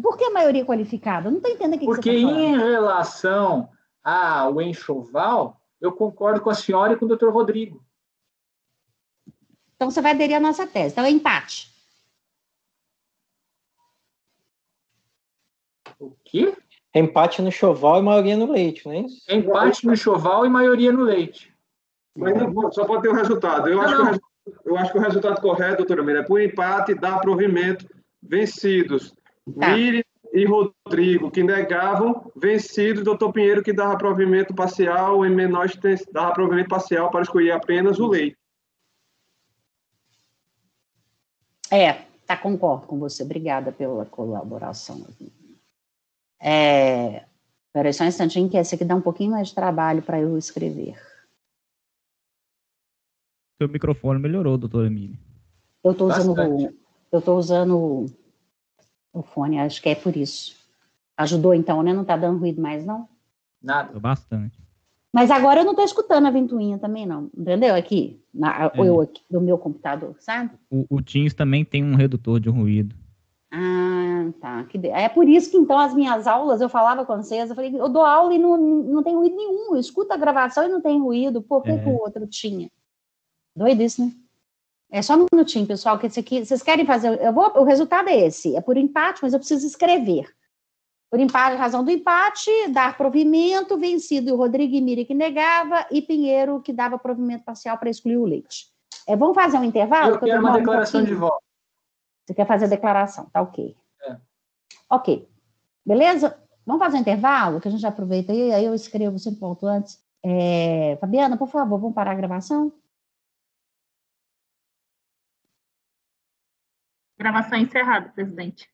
Por que maioria qualificada? Eu não estou entendendo o que você está falando. Porque em relação ao enxoval, eu concordo com a senhora e com o doutor Rodrigo. Então, você vai aderir à nossa tese. Então, é empate. O quê? Empate no enxoval e maioria no leite, não é isso? Empate no enxoval e maioria no leite. Mas não, só pode ter um resultado. Eu acho que o resultado correto, doutora Mira, é por empate, dar provimento, vencidos. Mire e Rodrigo, que negavam, vencidos, doutor Pinheiro, que dava provimento parcial, em menor extensão, dava provimento parcial para escolher apenas o leite. Concordo com você. Obrigada pela colaboração. Espera só um instantinho, que esse aqui dá um pouquinho mais de trabalho para eu escrever. Seu microfone melhorou, doutora Emília. Eu estou usando o fone, acho que é por isso. Ajudou então, né? Não está dando ruído mais, não? Nada. Bastante. Mas agora eu não estou escutando a ventoinha também, não. Entendeu? Aqui, eu aqui, do meu computador, sabe? O Teams também tem um redutor de ruído. Tá. É por isso que, então, as minhas aulas, eu falava com vocês, eu falei, eu dou aula e não tem ruído nenhum. Eu escuto a gravação e não tem ruído. Por que o outro tinha? Doido isso, né? Só um minutinho, pessoal, que esse aqui, vocês querem fazer, o resultado é esse, é por empate, mas eu preciso escrever. Por empate, razão do empate, dar provimento, vencido o Rodrigo e Miri que negava, e Pinheiro que dava provimento parcial para excluir o leite. Vamos fazer um intervalo? Eu quero uma declaração de voto. Você quer fazer a declaração, tá ok. Ok. Beleza? Vamos fazer um intervalo, que a gente já aproveita aí eu escrevo, sempre volto antes. Fabiana, por favor, vamos parar a gravação? Gravação encerrada, presidente.